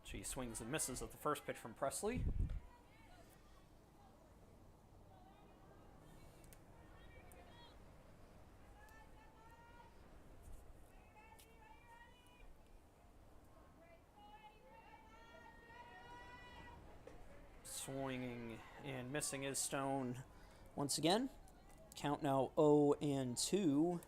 She swings and misses at the first pitch from Presley. Swinging and missing is Stone once again. Count now 0-2.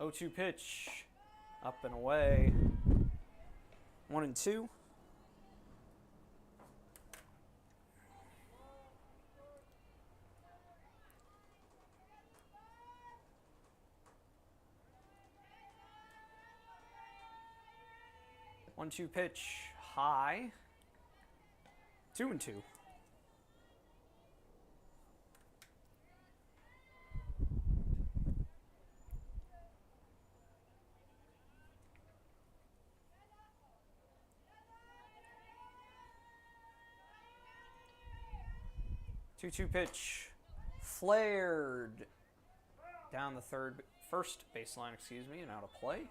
0-2 pitch, up and away. 1-2. One-two pitch, high. 2-2. 2-2 pitch, flared down the first baseline, and out of play.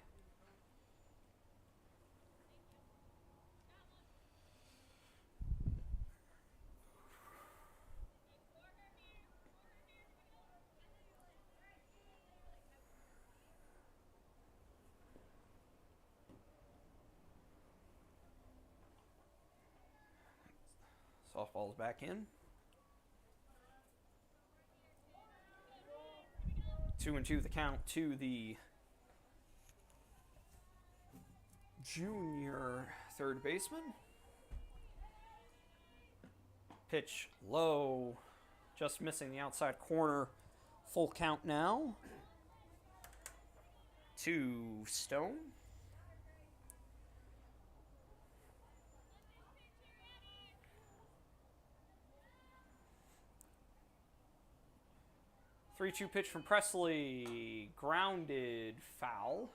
Softball's back in. 2-2 the count to the junior third baseman. Pitch low, just missing the outside corner. Full count now to Stone. 3-2 pitch from Presley. Grounded, foul.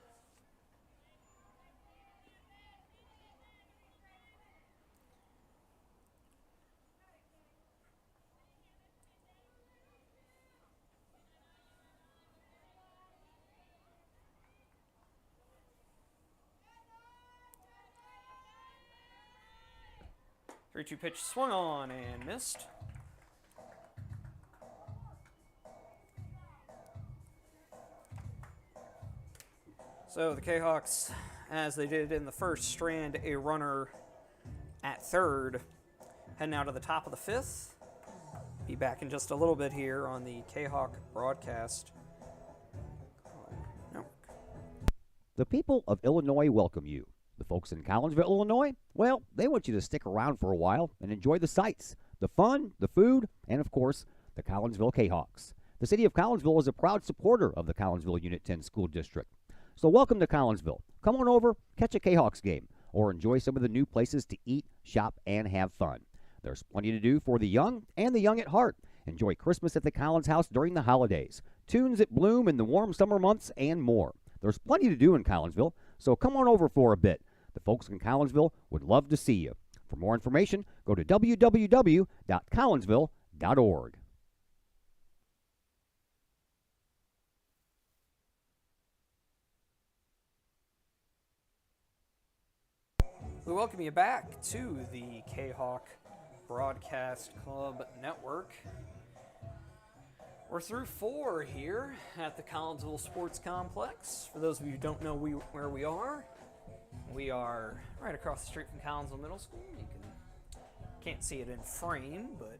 Three-two pitch swung on and missed. So the Kahawks, as they did in the first, strand a runner at third, heading out to the top of the fifth. Be back in just a little bit here on the Kahawk broadcast. The people of Illinois welcome you. The folks in Collinsville, Illinois, well, they want you to stick around for a while and enjoy the sights, the fun, the food, and of course, the Collinsville Kahawks. The city of Collinsville is a proud supporter of the Collinsville Unit 10 School District. So welcome to Collinsville. Come on over, catch a Kahawks game, or enjoy some of the new places to eat, shop, and have fun. There's plenty to do for the young and the young at heart. Enjoy Christmas at the Collins House during the holidays, tunes that bloom in the warm summer months, and more. There's plenty to do in Collinsville, so come on over for a bit. The folks in Collinsville would love to see you. For more information, go to www.collinsville.org. We welcome you back to the Kahawk Broadcast Club Network. We're through 4 here at the Collinsville Sports Complex. For those of you who don't know where we are right across the street from Collinsville Middle School. You can't see it in frame, but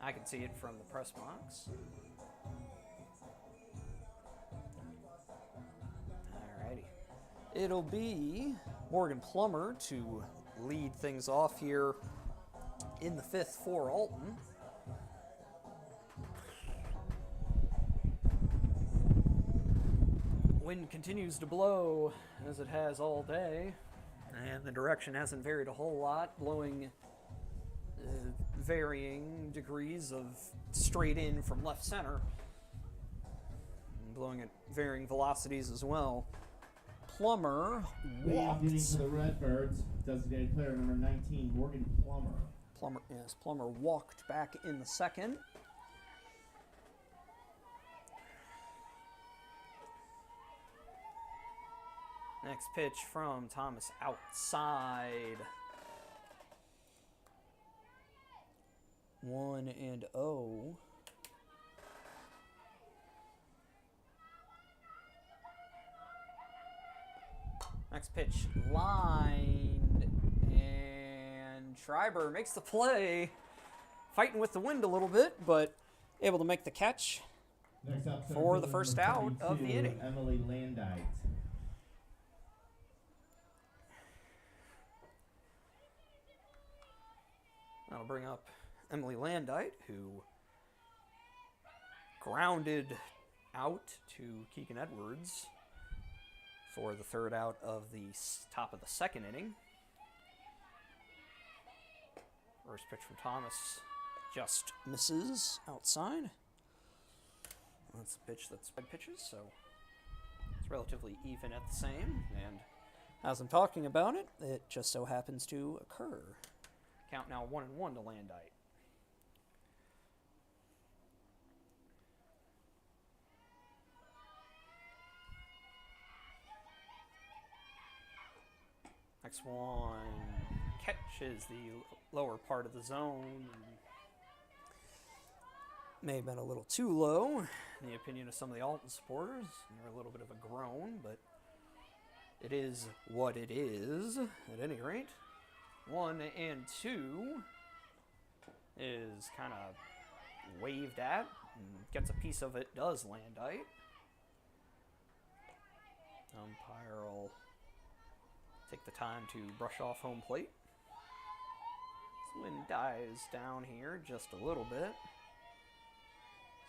I can see it from the press box. Alrighty. It'll be Morgan Plummer to lead things off here in the 5th for Alton. Wind continues to blow as it has all day, and the direction hasn't varied a whole lot, blowing varying degrees of straight in from left center, and blowing at varying velocities as well. Plummer walked. Leading for the Redbirds, designated player number 19, Morgan Plummer. Plummer walked back in the second. Next pitch from Thomas outside. 1-0. Next pitch lined, and Schreiber makes the play. Fighting with the wind a little bit, but able to make the catch for the first out of the inning. Emily Landite. That'll bring up Emily Landite, who grounded out to Keegan Edwards for the third out of the top of the second inning. First pitch from Thomas just misses outside. That's a pitch that's big pitches, so it's relatively even at the same. And as I'm talking about it, it just so happens to occur. Count now 1-1 to Landite. Next one catches the lower part of the zone. May have been a little too low, in the opinion of some of the Alton supporters. They're a little bit of a groan, but it is what it is, at any rate. 1 and 2 is kind of waved at, and gets a piece of it, does Landite. Umpire will take the time to brush off home plate. This wind dies down here just a little bit.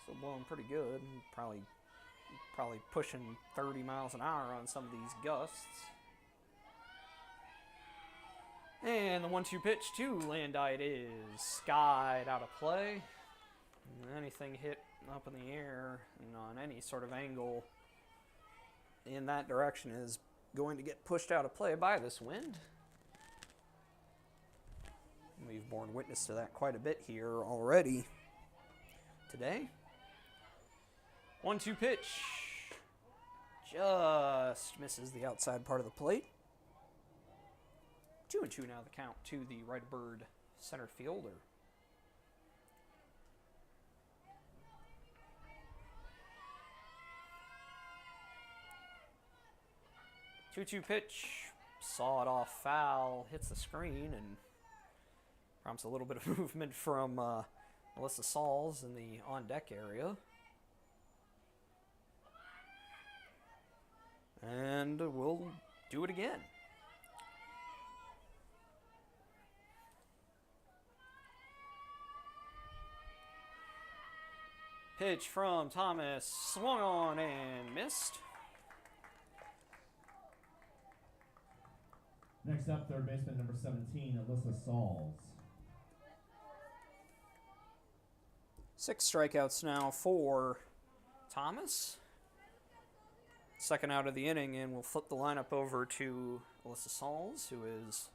Still blowing pretty good. Probably pushing 30 miles an hour on some of these gusts. And the 1-2 pitch to Landite is skied out of play. Anything hit up in the air and on any sort of angle in that direction is going to get pushed out of play by this wind. We've borne witness to that quite a bit here already today. 1-2 pitch. Just misses the outside part of the plate. 2-2 now the count to the right bird center fielder. Two-two pitch, saw it off foul, hits the screen, and prompts a little bit of movement from Melissa Sauls in the on-deck area. And we'll do it again. Pitch from Thomas, swung on and missed. Next up, third baseman number 17, Alyssa Sauls. 6 strikeouts now for Thomas. Second out of the inning, and we'll flip the lineup over to Alyssa Sauls, who is...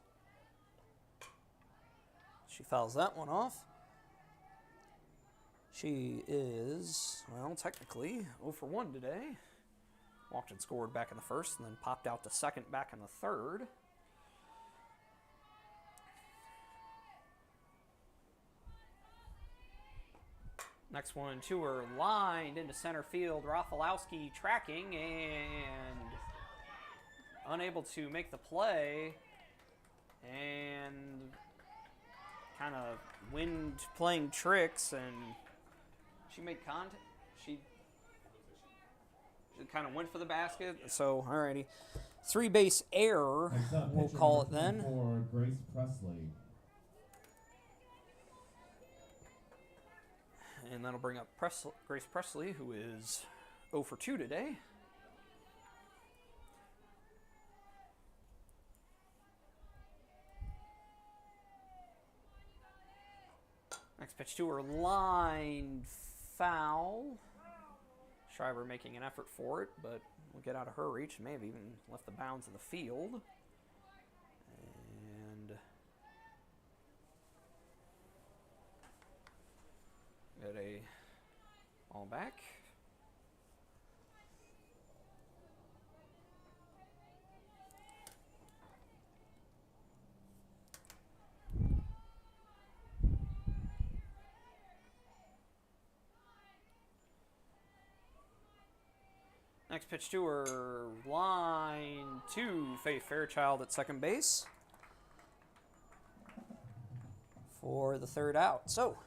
She fouls that one off. She is, well, technically 0 for 1 today. Walked and scored back in the first, and then popped out to second back in the third. Next one to her, lined into center field. Rafalowski tracking and unable to make the play. And kind of wind playing tricks, and she made contact. She kind of went for the basket. So, alrighty. 3-base error, we'll call it then. For Grace Presley. And that'll bring up Grace Presley, who is 0 for 2 today. Next pitch to her, line foul. Shriver making an effort for it, but will get out of her reach. May have even left the bounds of the field. And get a ball back. Next pitch to her, line 2, Faith Fairchild at second base for the third out. So,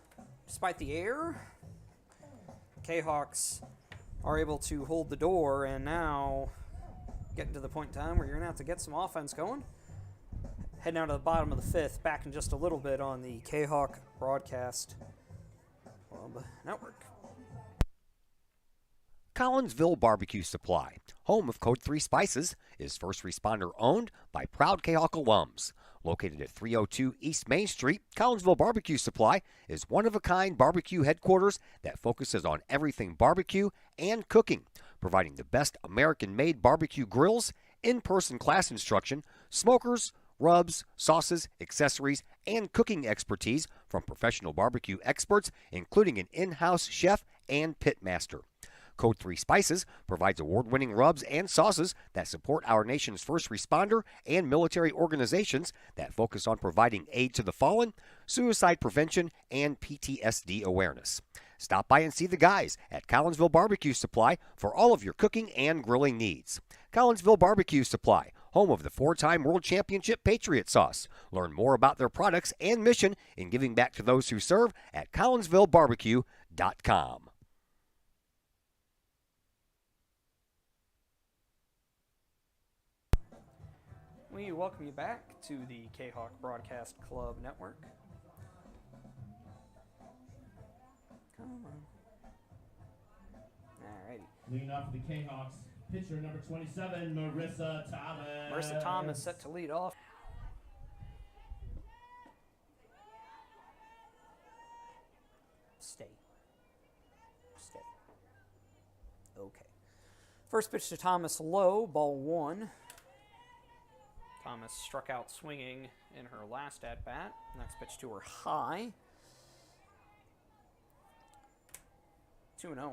despite the error, Kahawks are able to hold the door, and now getting to the point in time where you're going to have to get some offense going. Heading out to the bottom of the fifth, back in just a little bit on the Kahawk Broadcast Club Network. Collinsville Barbecue Supply, home of Code 3 Spices, is first responder owned by proud Kahawk alums. Located at 302 East Main Street, Collinsville Barbecue Supply is one-of-a-kind barbecue headquarters that focuses on everything barbecue and cooking, providing the best American-made barbecue grills, in-person class instruction, smokers, rubs, sauces, accessories, and cooking expertise from professional barbecue experts, including an in-house chef and pit master. Code 3 Spices provides award-winning rubs and sauces that support our nation's first responder and military organizations that focus on providing aid to the fallen, suicide prevention, and PTSD awareness. Stop by and see the guys at Collinsville Barbecue Supply for all of your cooking and grilling needs. Collinsville Barbecue Supply, home of the 4-time World Championship Patriot Sauce. Learn more about their products and mission in giving back to those who serve at collinsvillebarbecue.com. We welcome you back to the Kahawk Broadcast Club Network. Come on. Alrighty. Leading off for the Kahawks, pitcher number 27, Marissa Thomas. Marissa Thomas set to lead off. Stay. First pitch to Thomas low, ball 1. Thomas struck out swinging in her last at-bat. Next pitch to her high. 2-0.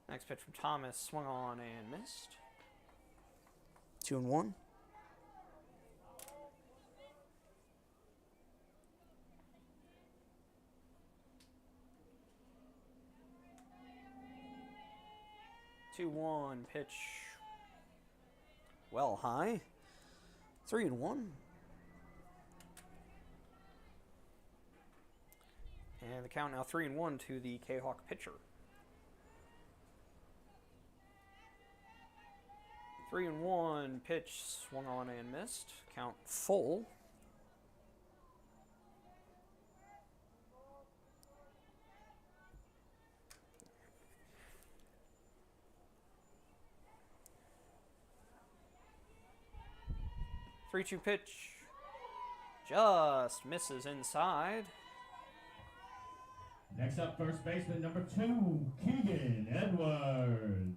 Next pitch from Thomas, swung on and missed. 2-1. Two-one pitch. Well high. 3-1. And the count now 3-1 to the Kahok pitcher. 3-1 pitch, swung on and missed. Count full. Three-two pitch, just misses inside. Next up, first baseman number 2, Keegan Edwards.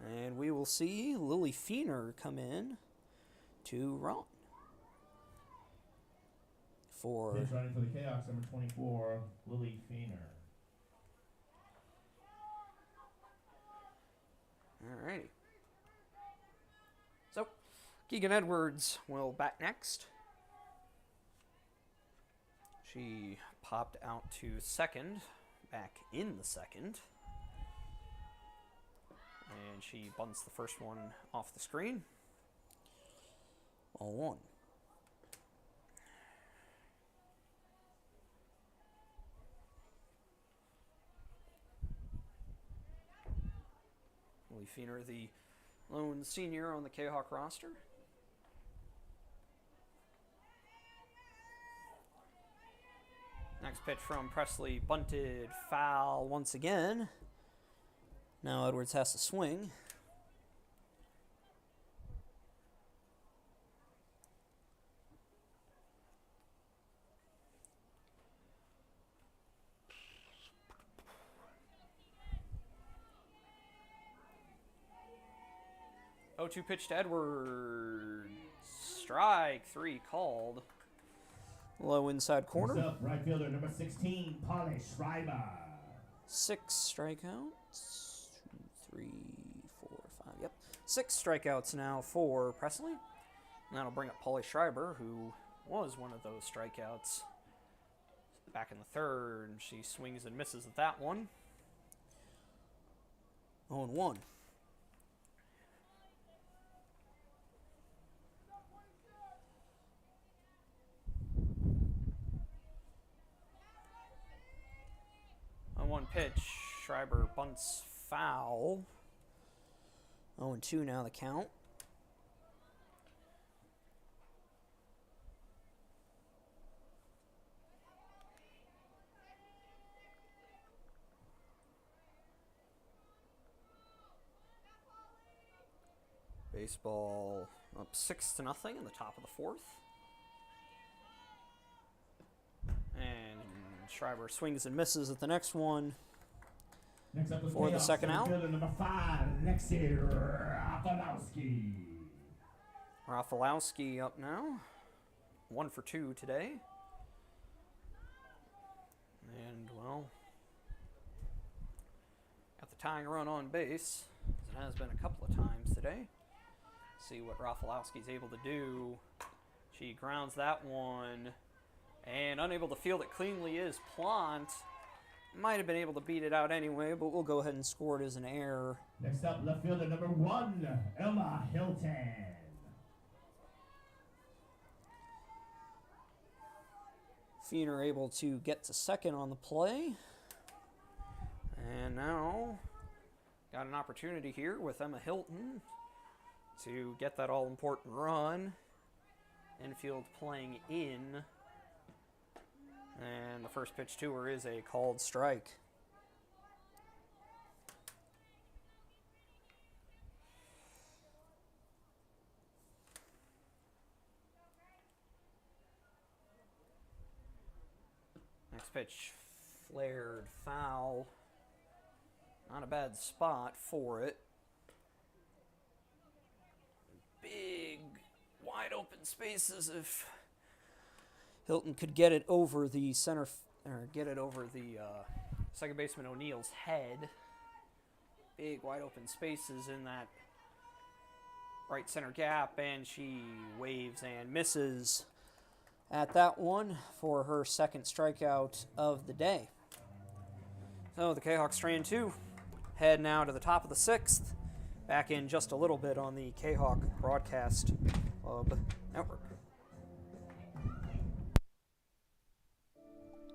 And we will see Lily Feener come in to run. For Pitch running for the Chaos, number 24, Lily Feener. Alrighty. So, Keegan Edwards will bat next. She popped out to second, back in the second. And she bunts the first one off the screen. Ball 1. Lily Feener, the lone senior on the Kahok roster. Next pitch from Presley, bunted, foul once again. Now Edwards has to swing. Oh, 2 pitch to Edwards. Strike 3 called. Low inside corner. Next up, right fielder number 16, Polly Schreiber. 6 strikeouts. 2, 3, 4, 5. Yep. 6 strikeouts now for Presley. And that'll bring up Polly Schreiber, who was one of those strikeouts back in the third. She swings and misses at that one. 0-1. On 1 pitch, Schreiber bunts foul. 0-2 now the count. Baseball up 6-0 in the top of the 4th. And Schreiber swings and misses at the next one. Next up for the second out. Number 5, Lexi Rafalowski. Rafalowski up now. 1 for 2 today. And, well, got the tying run on base, as it has been a couple of times today. See what Rafalowski's able to do. She grounds that one. And unable to field it cleanly is Plant. Might have been able to beat it out anyway, but we'll go ahead and score it as an error. Next up, left fielder number 1, Emma Hilton. Feener able to get to second on the play. And now, got an opportunity here with Emma Hilton to get that all-important run. Infield playing in. And the first pitch to her is a called strike. Next pitch, flared foul. Not a bad spot for it. Big, wide open spaces if Hilton could get it over the center, or get it over the second baseman O'Neill's head. Big, wide open spaces in that right center gap, and she waves and misses at that one for her second strikeout of the day. So the Kahawks strand 2 head now to the top of the 6th. Back in just a little bit on the Kahawk Broadcast Club Network.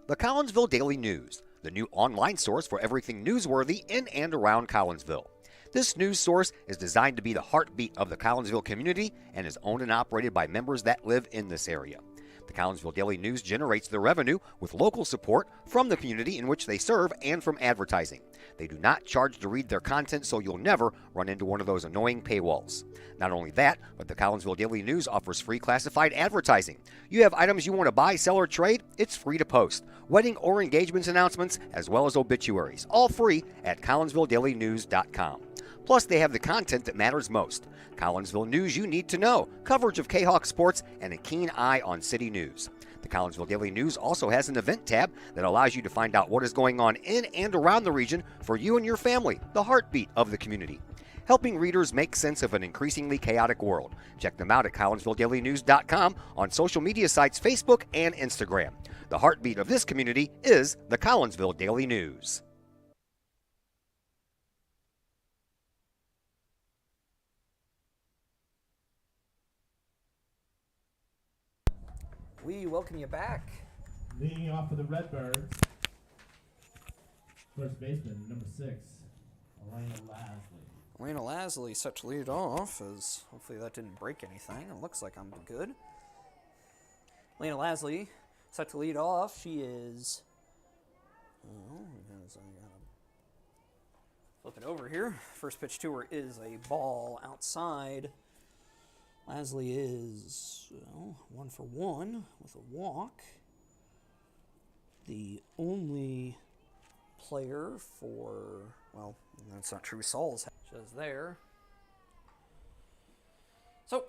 The Collinsville Daily News, the new online source for everything newsworthy in and around Collinsville. This news source is designed to be the heartbeat of the Collinsville community and is owned and operated by members that live in this area. The Collinsville Daily News generates their revenue with local support from the community in which they serve and from advertising. They do not charge to read their content, so you'll never run into one of those annoying paywalls. Not only that, but the Collinsville Daily News offers free classified advertising. You have items you want to buy, sell, or trade? It's free to post. Wedding or engagements announcements, as well as obituaries, all free at CollinsvilleDailyNews.com. Plus, they have the content that matters most. Collinsville news you need to know, coverage of Kahawk sports, and a keen eye on city news. The Collinsville Daily News also has an event tab that allows you to find out what is going on in and around the region for you and your family, the heartbeat of the community. Helping readers make sense of an increasingly chaotic world. Check them out at CollinsvilleDailyNews.com, on social media sites Facebook and Instagram. The heartbeat of this community is the Collinsville Daily News. We welcome you back. Leading off for the Redbirds, first baseman, number 6, Elena Lasley. Elena Lasley set to lead off, as hopefully that didn't break anything. It looks like I'm good. Elena Lasley set to lead off. She is... flip it over here. First pitch to her is a ball outside. Lasley is 1 for 1 with a walk. The only player for, well, that's not true. Saul's says there. So,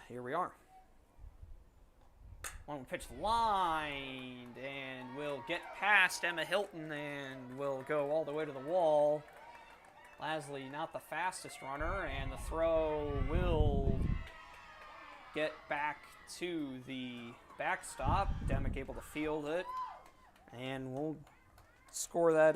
here we are. One pitch lined and will get past Emma Hilton and will go all the way to the wall. Lasley not the fastest runner, and the throw will get back to the backstop. Demick able to field it, and we'll score that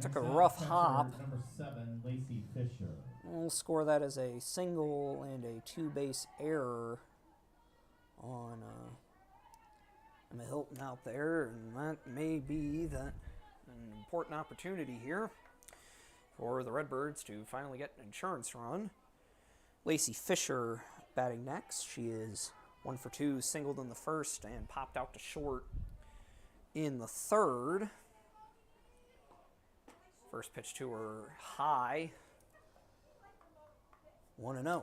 took a rough hop. Number 7, Lacey Fisher. We'll score that as a single and a 2-base error on Emma Hilton out there, and that may be an important opportunity here for the Redbirds to finally get an insurance run. Lacey Fisher batting next. She is 1 for 2, singled in the first and popped out to short in the third. First pitch to her high. 1-0.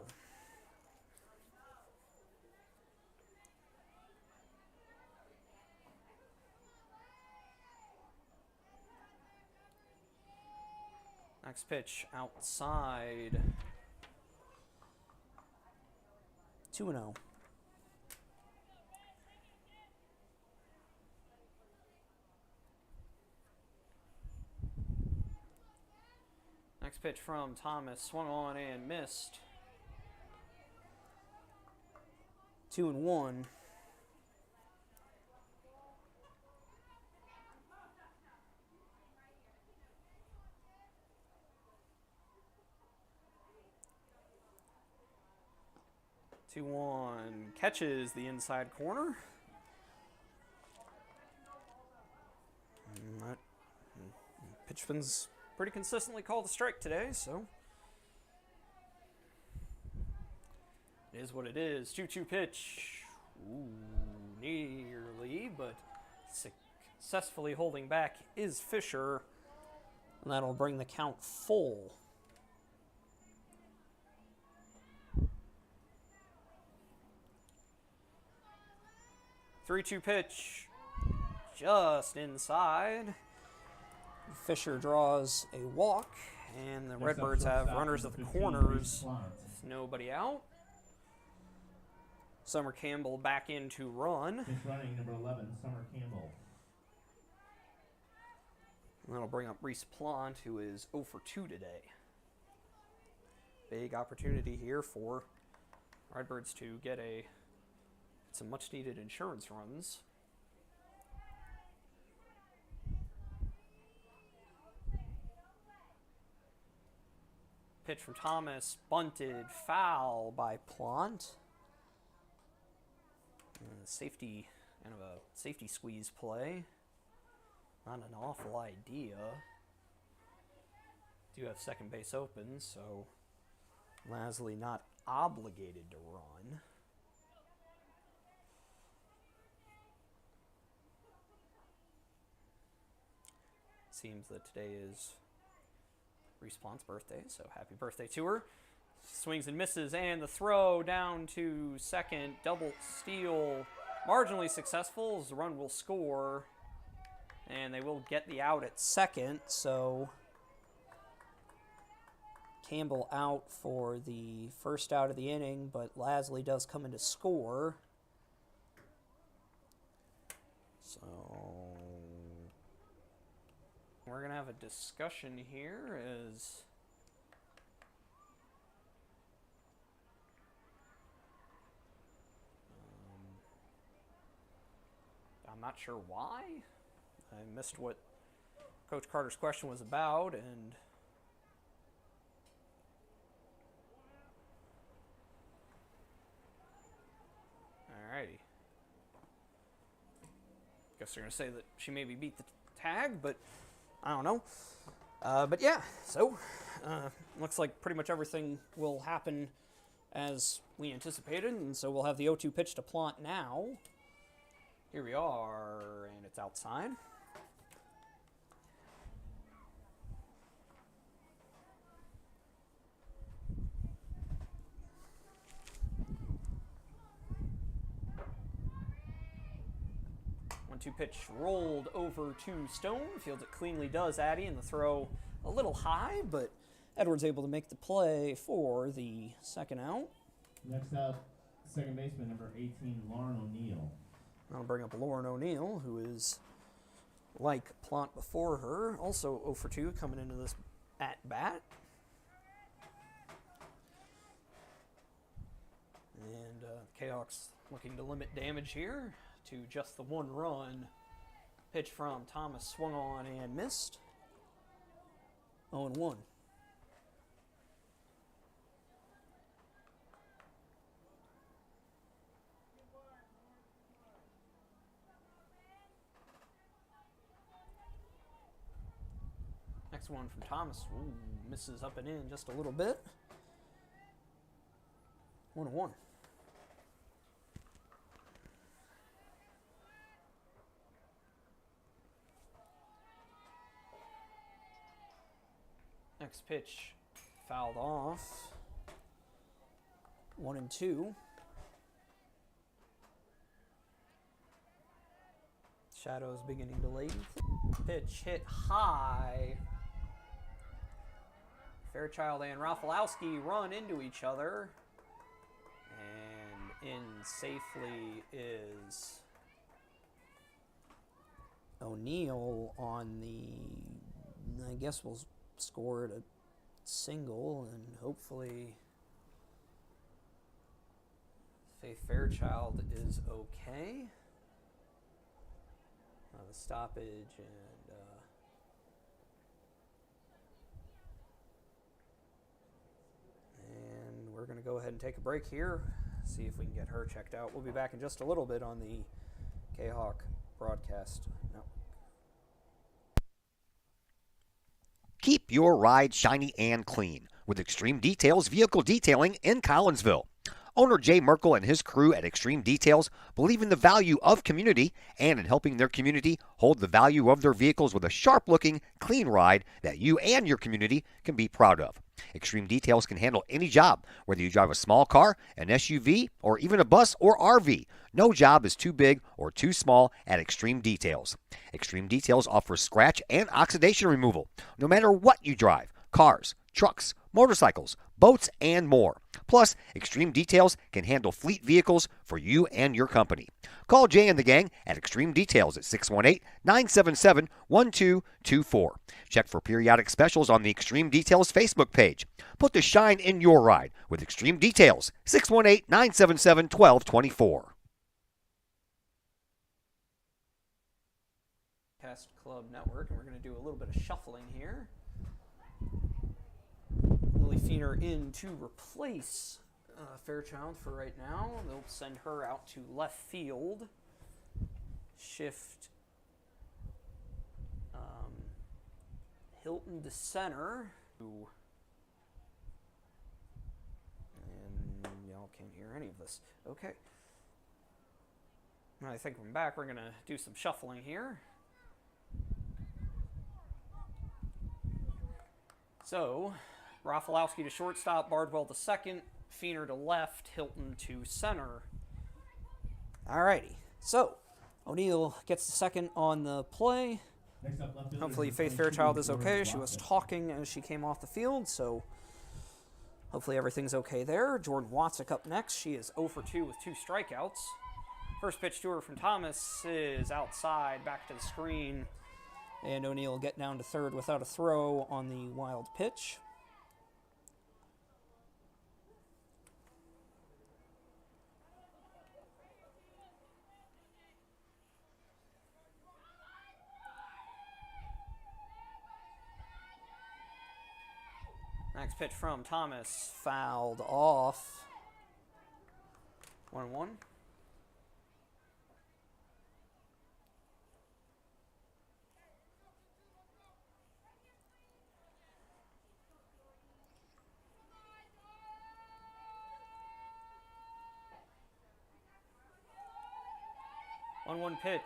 Next pitch outside. 2-0. Next pitch from Thomas, swung on and missed. 2-1. Catches the inside corner. And that pitchman's pretty consistently called a strike today, so it is what it is. 2-2 pitch. Ooh, nearly, but successfully holding back is Fisher, and that'll bring the count full. 3-2 pitch. just inside. Fisher draws a walk, and the Redbirds have runners at the corners with nobody out. Summer Campbell back in to run. Pitch running, number 11, Summer Campbell. And that'll bring up Reese Plant, who is 0 for 2 today. Big opportunity here for Redbirds to get some much-needed insurance runs. Pitch from Thomas, bunted, foul by Plant. Safety, kind of a safety squeeze play. Not an awful idea. Do have second base open, so Lasley not obligated to run. Seems that today is Reese Plant's birthday, so happy birthday to her. Swings and misses, and the throw down to second. Double steal, marginally successful as the run will score. And they will get the out at second, so Campbell out for the first out of the inning, but Lasley does come in to score. So we're going to have a discussion here as I'm not sure why. I missed what Coach Carter's question was about, and alrighty. Guess they're gonna say that she maybe beat the tag, but I don't know. But yeah, so looks like pretty much everything will happen as we anticipated, and so we'll have the 0-2 pitch to Plant now. Here we are, and it's outside. One-two pitch rolled over to Stone. Fields it cleanly, does Addy, and the throw a little high, but Edwards able to make the play for the second out. Next up, second baseman, number 18, Lauren O'Neill. I'll bring up Lauren O'Neill, who is like Plant before her, also 0 for 2 coming into this at-bat. And Kahok's looking to limit damage here to just the one run. Pitch from Thomas, swung on and missed. 0-1. Next one from Thomas. Ooh, misses up and in just a little bit. 1-1. Next pitch fouled off. 1-2. Shadows beginning to lengthen. Pitch hit high. Fairchild and Rafalowski run into each other. And in safely is O'Neill on the, I guess we'll score at a single, and hopefully Faith Fairchild is okay. The stoppage, and we're going to go ahead and take a break here, see if we can get her checked out. We'll be back in just a little bit on the Kahok broadcast. No. Keep your ride shiny and clean with Extreme Details Vehicle Detailing in Collinsville. Owner Jay Merkel and his crew at Extreme Details believe in the value of community and in helping their community hold the value of their vehicles with a sharp-looking, clean ride that you and your community can be proud of. Extreme Details can handle any job, whether you drive a small car, an SUV, or even a bus or RV. No job is too big or too small at Extreme Details. Extreme Details offers scratch and oxidation removal, no matter what you drive: cars, trucks, motorcycles, boats, and more. Plus, Extreme Details can handle fleet vehicles for you and your company. Call Jay and the gang at Extreme Details at 618-977-1224. Check for periodic specials on the Extreme Details Facebook page. Put the shine in your ride with Extreme Details, 618-977-1224. Cast Club Network, and we're going to do a little bit of shuffling here. Lily Feener in to replace Fairchild for right now. They'll send her out to left field. Shift Hilton to center. And y'all can't hear any of this. Okay. I think when back, we're going to do some shuffling here. So, Rafalowski to shortstop, Bardwell to second, Feener to left, Hilton to center. Alrighty, so O'Neill gets the second on the play. Hopefully Faith Fairchild is okay. She was talking as she came off the field, so hopefully everything's okay there. Jordan Watzik up next. She is 0 for 2 with 2 strikeouts. First pitch to her from Thomas is outside, back to the screen. And O'Neill get down to third without a throw on the wild pitch. Next pitch from Thomas, fouled off. 1-1. One pitch,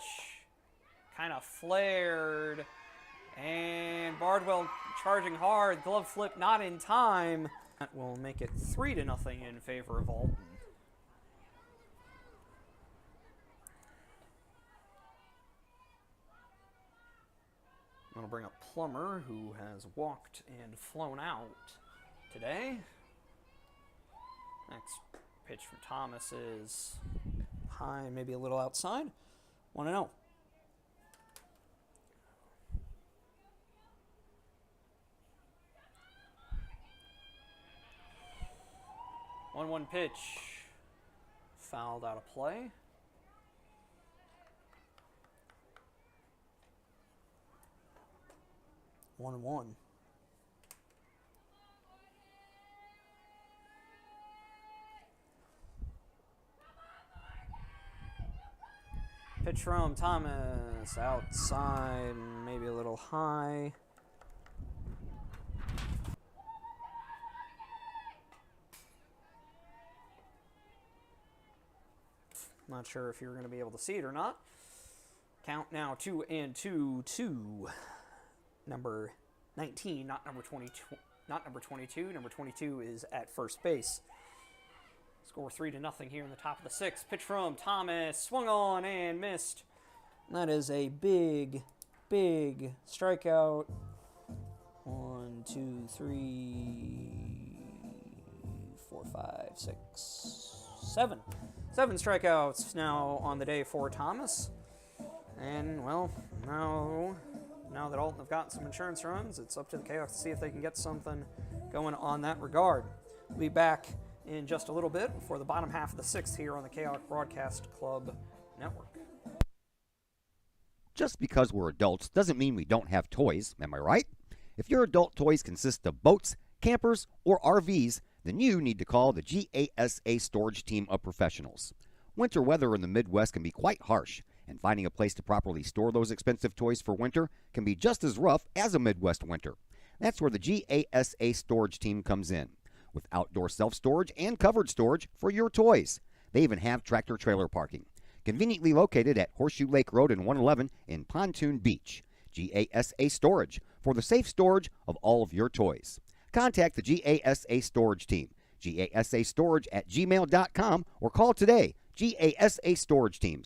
kind of flared, and Bardwell charging hard, glove flip not in time. That will make it 3-0 in favor of Alton. I'm going to bring up Plummer, who has walked and flown out today. Next pitch from Thomas is high, maybe a little outside. 1-0. One pitch, fouled out of play. One. Pitch from Thomas, outside, maybe a little high. Not sure if you're going to be able to see it or not. Count now 2-2 to number 19, not number 22. Not number 22. Number 22 is at first base. Score 3-0 here in the top of the 6th. Pitch from Thomas, swung on and missed. That is a big strikeout. 1, 2, 3, 4, 5, 6, 7. 7 strikeouts now on the day for Thomas. And, well, now that Alton have gotten some insurance runs, it's up to the Kahok to see if they can get something going on that regard. We'll be back in just a little bit for the bottom half of the 6th here on the Kahok Broadcast Club Network. Just because we're adults doesn't mean we don't have toys, am I right? If your adult toys consist of boats, campers, or RVs, then you need to call the GASA storage team of professionals. Winter weather in the Midwest can be quite harsh, and finding a place to properly store those expensive toys for winter can be just as rough as a Midwest winter. That's where the GASA storage team comes in. with outdoor self-storage and covered storage for your toys. They even have tractor-trailer parking. Conveniently located at Horseshoe Lake Road and 111 in Pontoon Beach. GASA Storage for the safe storage of all of your toys. Contact the GASA Storage team, gasastorage@gmail.com, or call today. GASA Storage Team.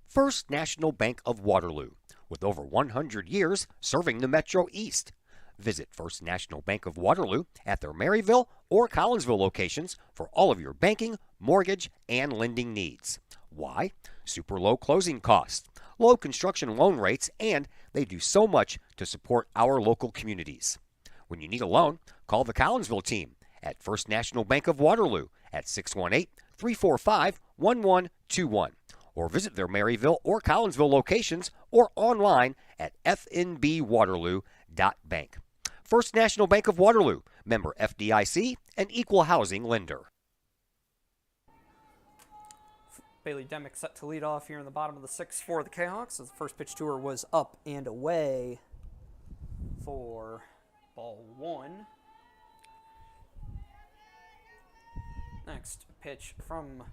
First National Bank of Waterloo, with over 100 years serving the Metro East. Visit First National Bank of Waterloo at their Maryville or Collinsville locations for all of your banking, mortgage, and lending needs. Why? Super low closing costs, low construction loan rates, and they do so much to support our local communities. When you need a loan, call the Collinsville team at First National Bank of Waterloo at 618-345-1121, or visit their Maryville or Collinsville locations or online at fnbwaterloo.bank. First National Bank of Waterloo, member FDIC, an equal housing lender. Bailey Demick set to lead off here in the bottom of the sixth for the Kahawks, as the first pitch to her was up and away for ball one. Next pitch from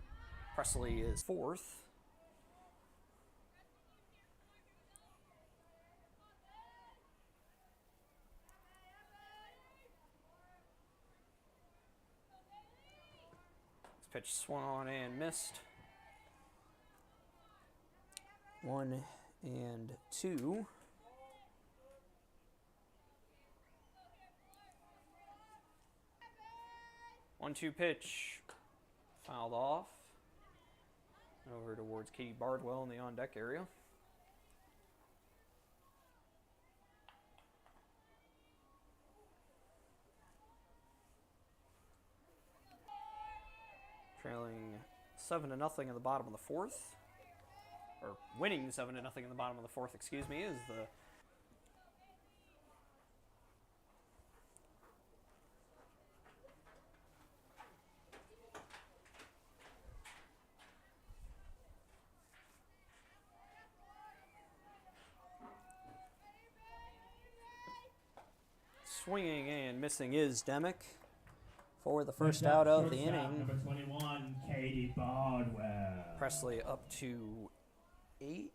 Presley is fourth. This pitch swung on and missed. 1 and 2. One-two pitch, fouled off. Over towards Katie Bardwell in the on-deck area. Trailing 7-0 in the bottom of the fourth. Or winning 7-0 in the bottom of the fourth, excuse me, is the swinging and missing is Demick for the first out of the inning. Number 21, Katie Bardwell. Presley up to 8.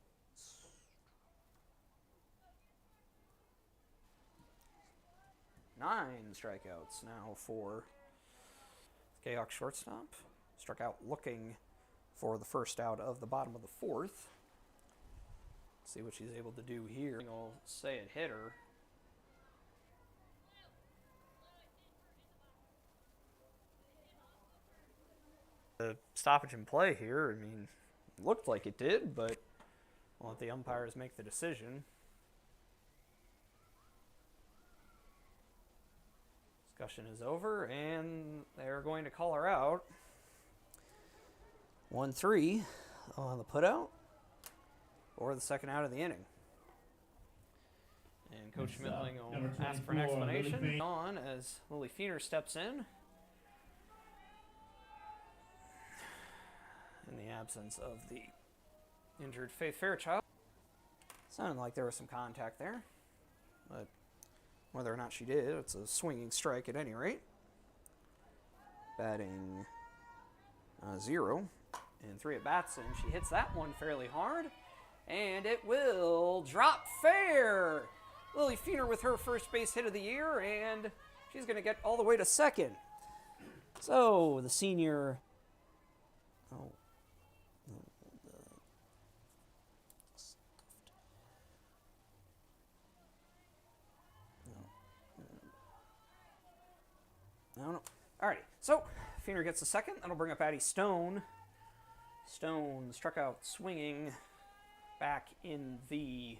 9 strikeouts now for Kahok shortstop. Struck out looking for the first out of the bottom of the fourth. See what she's able to do here. I'll say it hit her. The stoppage in play here, I mean, looked like it did, but we'll let the umpires make the decision. Discussion is over, and they're going to call her out. 1-3 on the putout, or the second out of the inning. And Coach Schmidling will ask for an explanation on as Lily Feener steps in the absence of the injured Faith Fairchild. Sounded like there was some contact there, but whether or not she did, it's a swinging strike at any rate. Batting 0 and 3 at bats, and she hits that one fairly hard, and it will drop fair. Lily Feener with her first base hit of the year, and she's going to get all the way to second. So the senior. I don't know. Alrighty, so Feener gets the second. That'll bring up Addie Stone. Stone struck out swinging back in the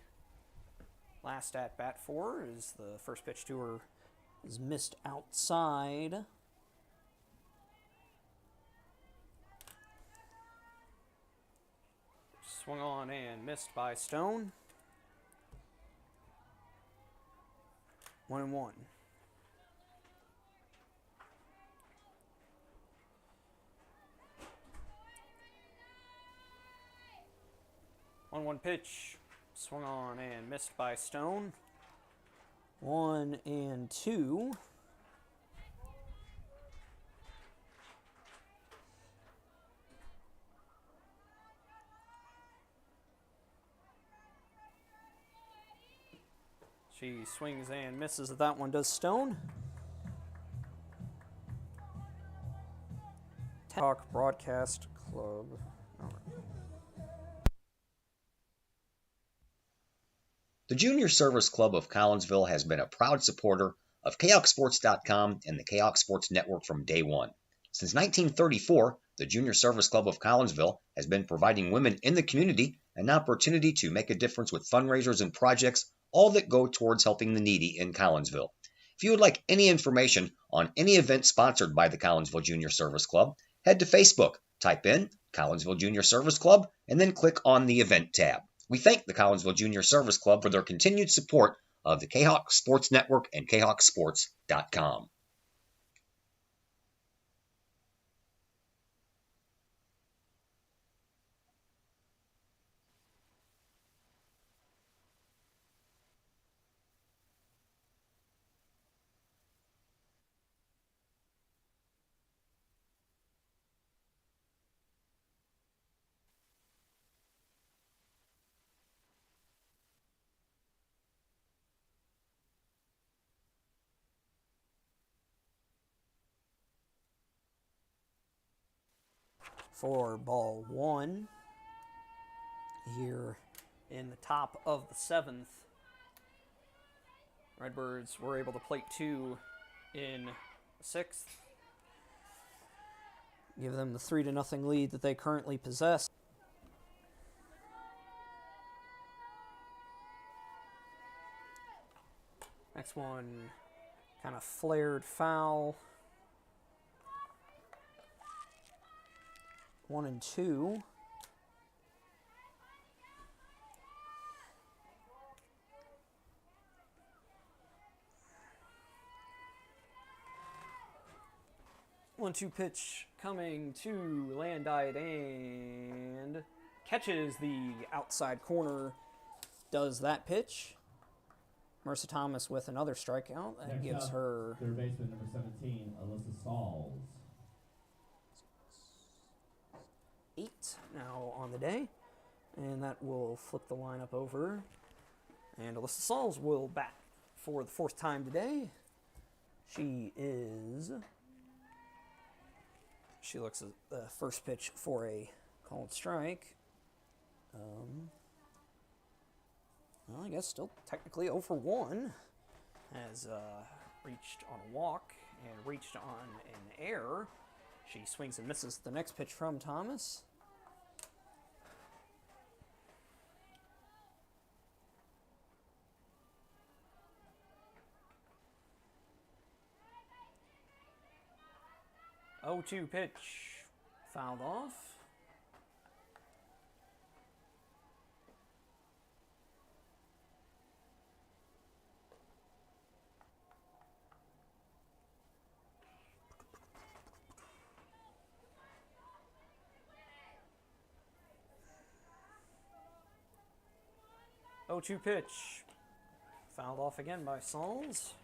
last at bat for as the first pitch to her is missed outside. Swung on and missed by Stone. 1-1. On one pitch, swung on and missed by Stone. 1 and 2. She swings and misses. That one does stone. Kahok Broadcast Club. The Junior Service Club of Collinsville has been a proud supporter of KahokSports.com and the Kahok Sports Network from day one. Since 1934, the Junior Service Club of Collinsville has been providing women in the community an opportunity to make a difference with fundraisers and projects, all that go towards helping the needy in Collinsville. If you would like any information on any event sponsored by the Collinsville Junior Service Club, head to Facebook, type in Collinsville Junior Service Club, and then click on the event tab. We thank the Collinsville Junior Service Club for their continued support of the Kahok Sports Network and KahokSports.com. For ball 1 here in the top of the 7th. Redbirds were able to plate 2 in the 6th. Give them the 3-0 lead that they currently possess. Next one, kind of flared foul. 1 and 2. One-two pitch coming to Landite and catches the outside corner. Does that pitch? Marissa Thomas with another strikeout. That Next gives up, her third baseman number 17, Alyssa Sauls. 8 now on the day. And that will flip the lineup over. And Alyssa Sauls will bat for the 4th time today. She looks at the first pitch for a called strike. Well, I guess still technically 0 for 1. Has reached on a walk and reached on an error. She swings and misses the next pitch from Thomas. Oh, 2 pitch fouled off. Oh, 2 pitch fouled off again by Sauls.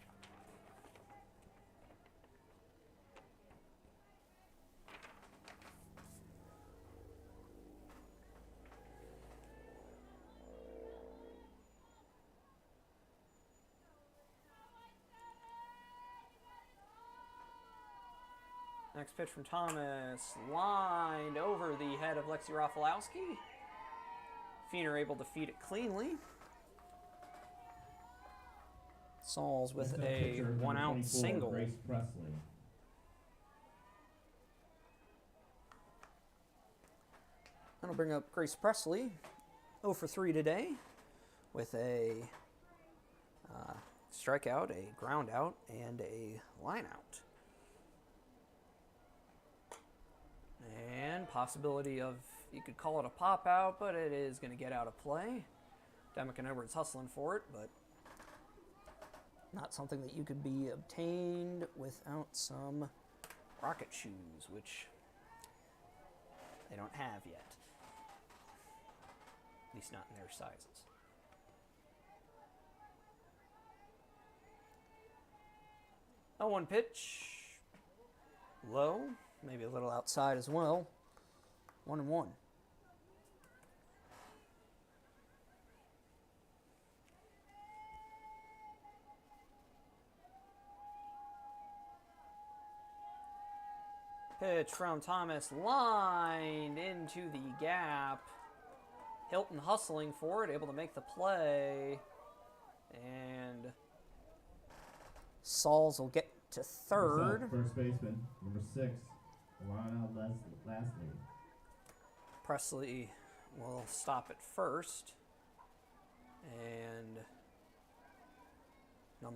Next pitch from Thomas, lined over the head of Lexi Rafalowski. Feener able to feed it cleanly. Sauls with a 1-out single. Grace Presley. That'll bring up Grace Presley, 0 for 3 today, with a strikeout, a ground out, and a line out. And possibility of, you could call it a pop out, but it is going to get out of play. Demick and Edwards hustling for it, but not something that you could be obtained without some rocket shoes, which they don't have yet. At least not in their sizes. 0-1 pitch. Low, maybe a little outside as well. 1-1. Pitch from Thomas, lined into the gap. Hilton hustling for it, able to make the play. And Sauls will get to third. First baseman, number 6, Lana Lastly. Presley will stop at first. And I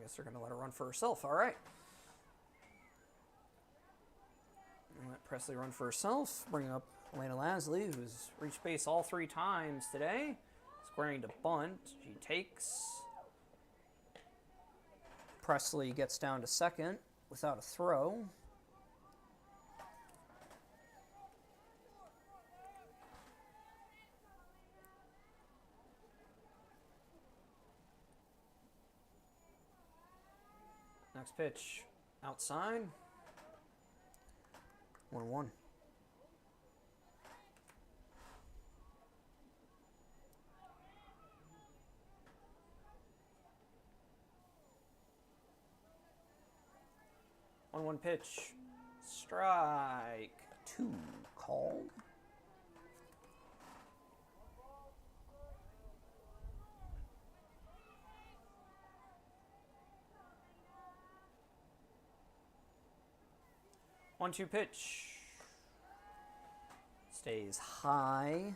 guess they're going to let her run for herself. All right. Let Presley run for herself. Bring up Elena Lasley, who's reached base all 3 times today. Squaring to bunt. She takes. Presley gets down to second without a throw. Next pitch outside. 1-1. One pitch. Strike 2 called. 1-2 pitch. Stays high.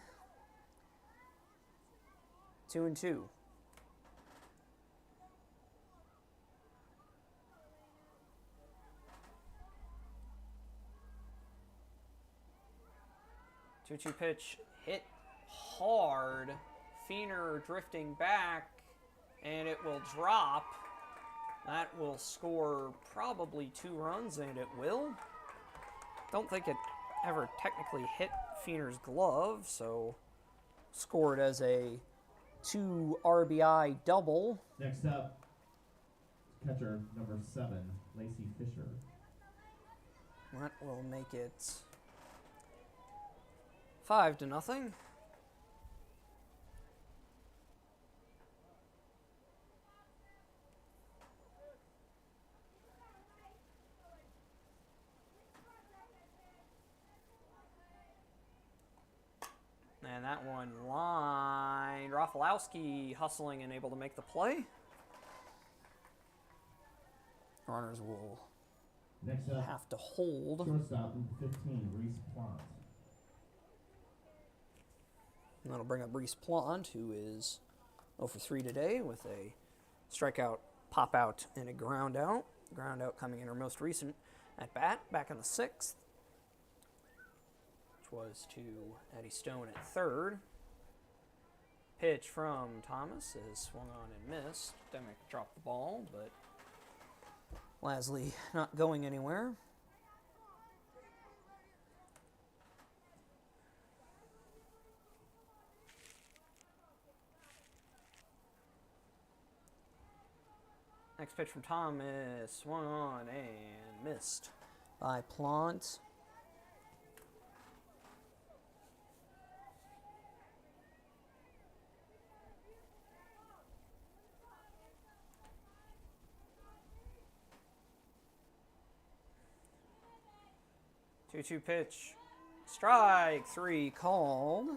2-2. 2-2 pitch, hit hard. Feener drifting back, and it will drop. That will score probably 2 runs, and it will. Don't think it ever technically hit Feener's glove, so scored as a 2 RBI double. Next up, catcher number 7, Lacey Fisher. That will make it 5-0. And that one lined. Rafalowski hustling and able to make the play. Runners will Next up, have to hold. shortstop, number 15, Reese Plant. And that'll bring up Reese Plant, who is 0 for 3 today with a strikeout, pop out, and a ground out. Ground out coming in her most recent at bat back in the 6th, which was to Eddie Stone at third. Pitch from Thomas is swung on and missed. Demick dropped the ball, but Lasley not going anywhere. Next pitch from Thomas, swung on and missed by Plant. Two pitch, strike 3 called.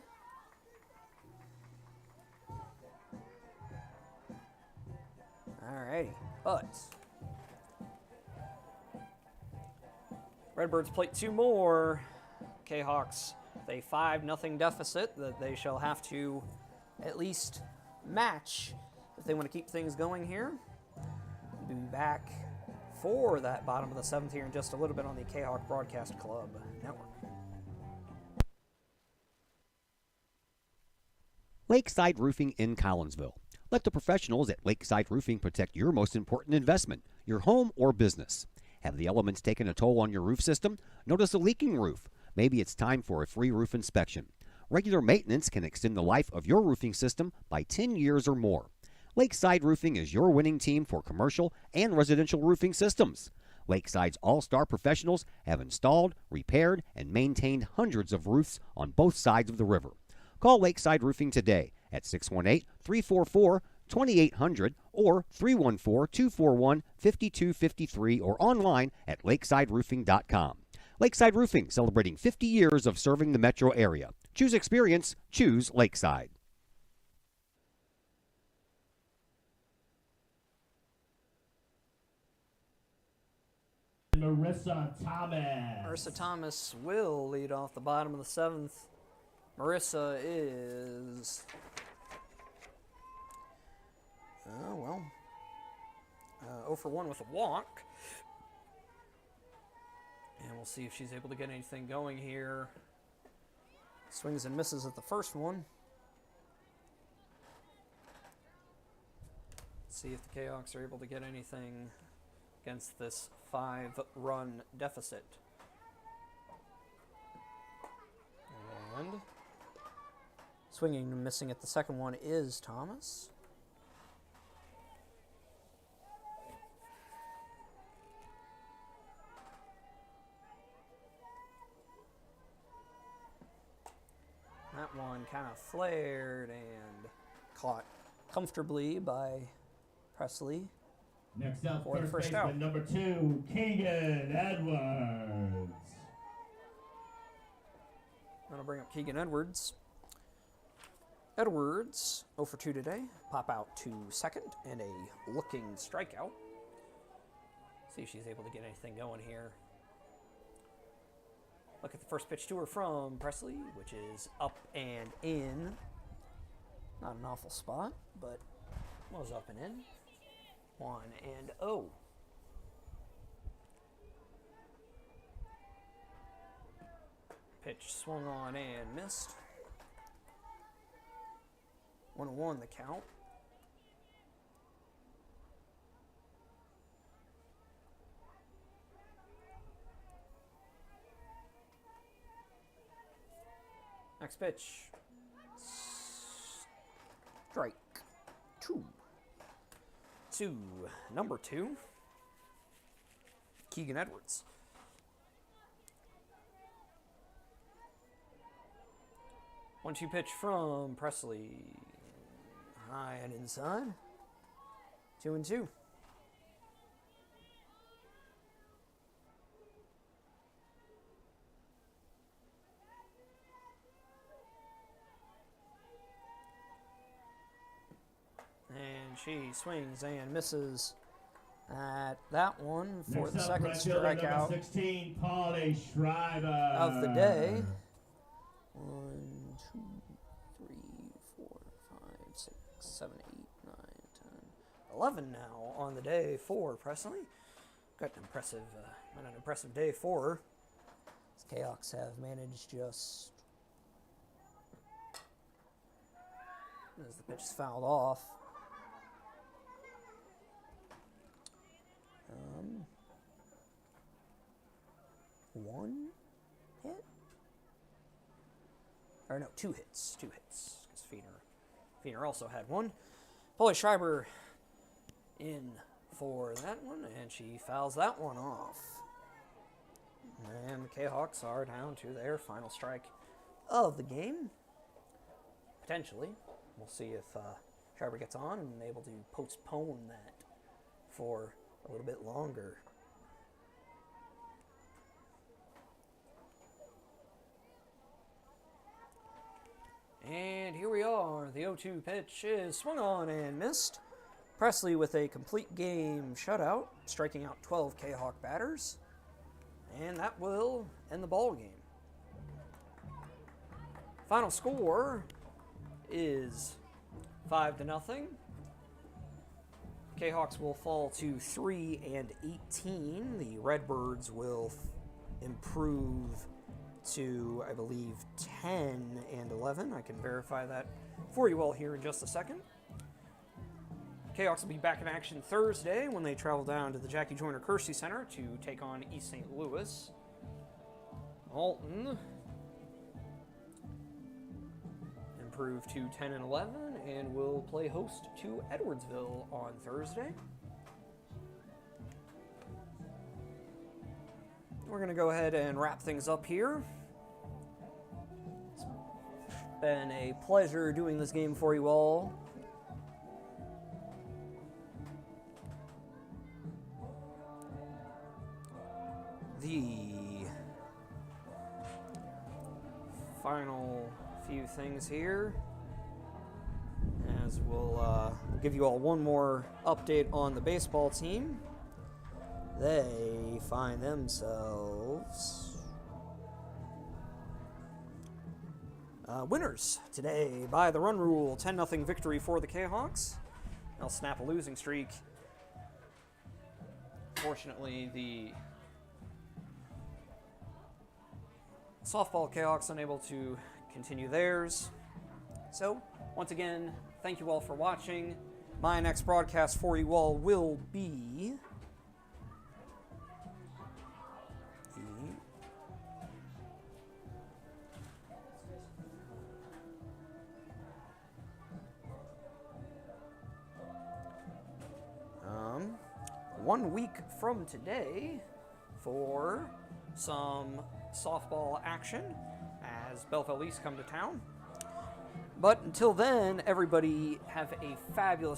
Alrighty, but Redbirds plate 2 more. Kahawks with a 5-0 deficit that they shall have to at least match if they want to keep things going here. We'll be back for that bottom of the 7th here in just a little bit on the Kahawk Broadcast Club Network. Lakeside Roofing in Collinsville. Let the professionals at Lakeside Roofing protect your most important investment, your home or business. Have the elements taken a toll on your roof system? Notice a leaking roof? Maybe it's time for a free roof inspection. Regular maintenance can extend the life of your roofing system by 10 years or more. Lakeside Roofing is your winning team for commercial and residential roofing systems. Lakeside's all-star professionals have installed, repaired, and maintained hundreds of roofs on both sides of the river. Call Lakeside Roofing today at 618-344-2800 or 314-241-5253 or online at lakesideroofing.com. Lakeside Roofing, celebrating 50 years of serving the metro area. Choose experience, choose Lakeside. Marissa Thomas. Marissa Thomas will lead off the bottom of the 7th. Marissa is... 0 for 1 with a walk. And we'll see if she's able to get anything going here. Swings and misses at the first one. See if the Kahawks are able to get anything against this 5-run deficit. And swinging and missing at the second one is Thomas. That one kind of flared and caught comfortably by Presley. Next up, For the first first out. baseman, number 2, Keegan Edwards. That'll bring up Keegan Edwards. Edwards, 0 for 2 today. Pop out to second and a looking strikeout. See if she's able to get anything going here. Look at the first pitch to her from Presley, which is up and in. Not an awful spot, but was up and in. 1-0. Pitch swung on and missed. 1-1 the count. Next pitch. Strike 2. Number 2, Keegan Edwards. One-two pitch from Presley. High and inside. 2-2. And she swings and misses at that one for Next the up, second right fielder, number strikeout 16, Pauly Schreiber. of the day. 1, 2, 3, 4, 5, 6, 7, 8, 9, 10, 11 now on the day for Presley. Got an impressive day for her. The Kahawks have managed just as the pitch is fouled off. One hit? Or no, 2 hits. 2 hits. Because Feener also had one. Pauly Schreiber in for that one, and she fouls that one off. And the Kahawks are down to their final strike of the game. Potentially. We'll see if Schreiber gets on and able to postpone that for a little bit longer. And here we are. The 0-2 pitch is swung on and missed. Presley with a complete game shutout, striking out 12 Kahawk batters. And that will end the ball game. Final score is 5-0. Kahawks will fall to 3-18. The Redbirds will improve to, I believe, 10-11. I can verify that for you all here in just a second. Kahawks will be back in action Thursday when they travel down to the Jackie Joyner Kersey Center to take on East St. Louis. Alton improve to 10-11 and will play host to Edwardsville on Thursday. We're going to go ahead and wrap things up here. It's been a pleasure doing this game for you all. The final few things here, as we'll give you all one more update on the baseball team. They find themselves winners today by the run rule. 10-0 victory for the Kahawks. They'll snap a losing streak. Fortunately, the softball Kahawks unable to continue theirs. So, once again, thank you all for watching. My next broadcast for you all will be one week from today for some softball action as Belleville East come to town. But until then, everybody have a fabulous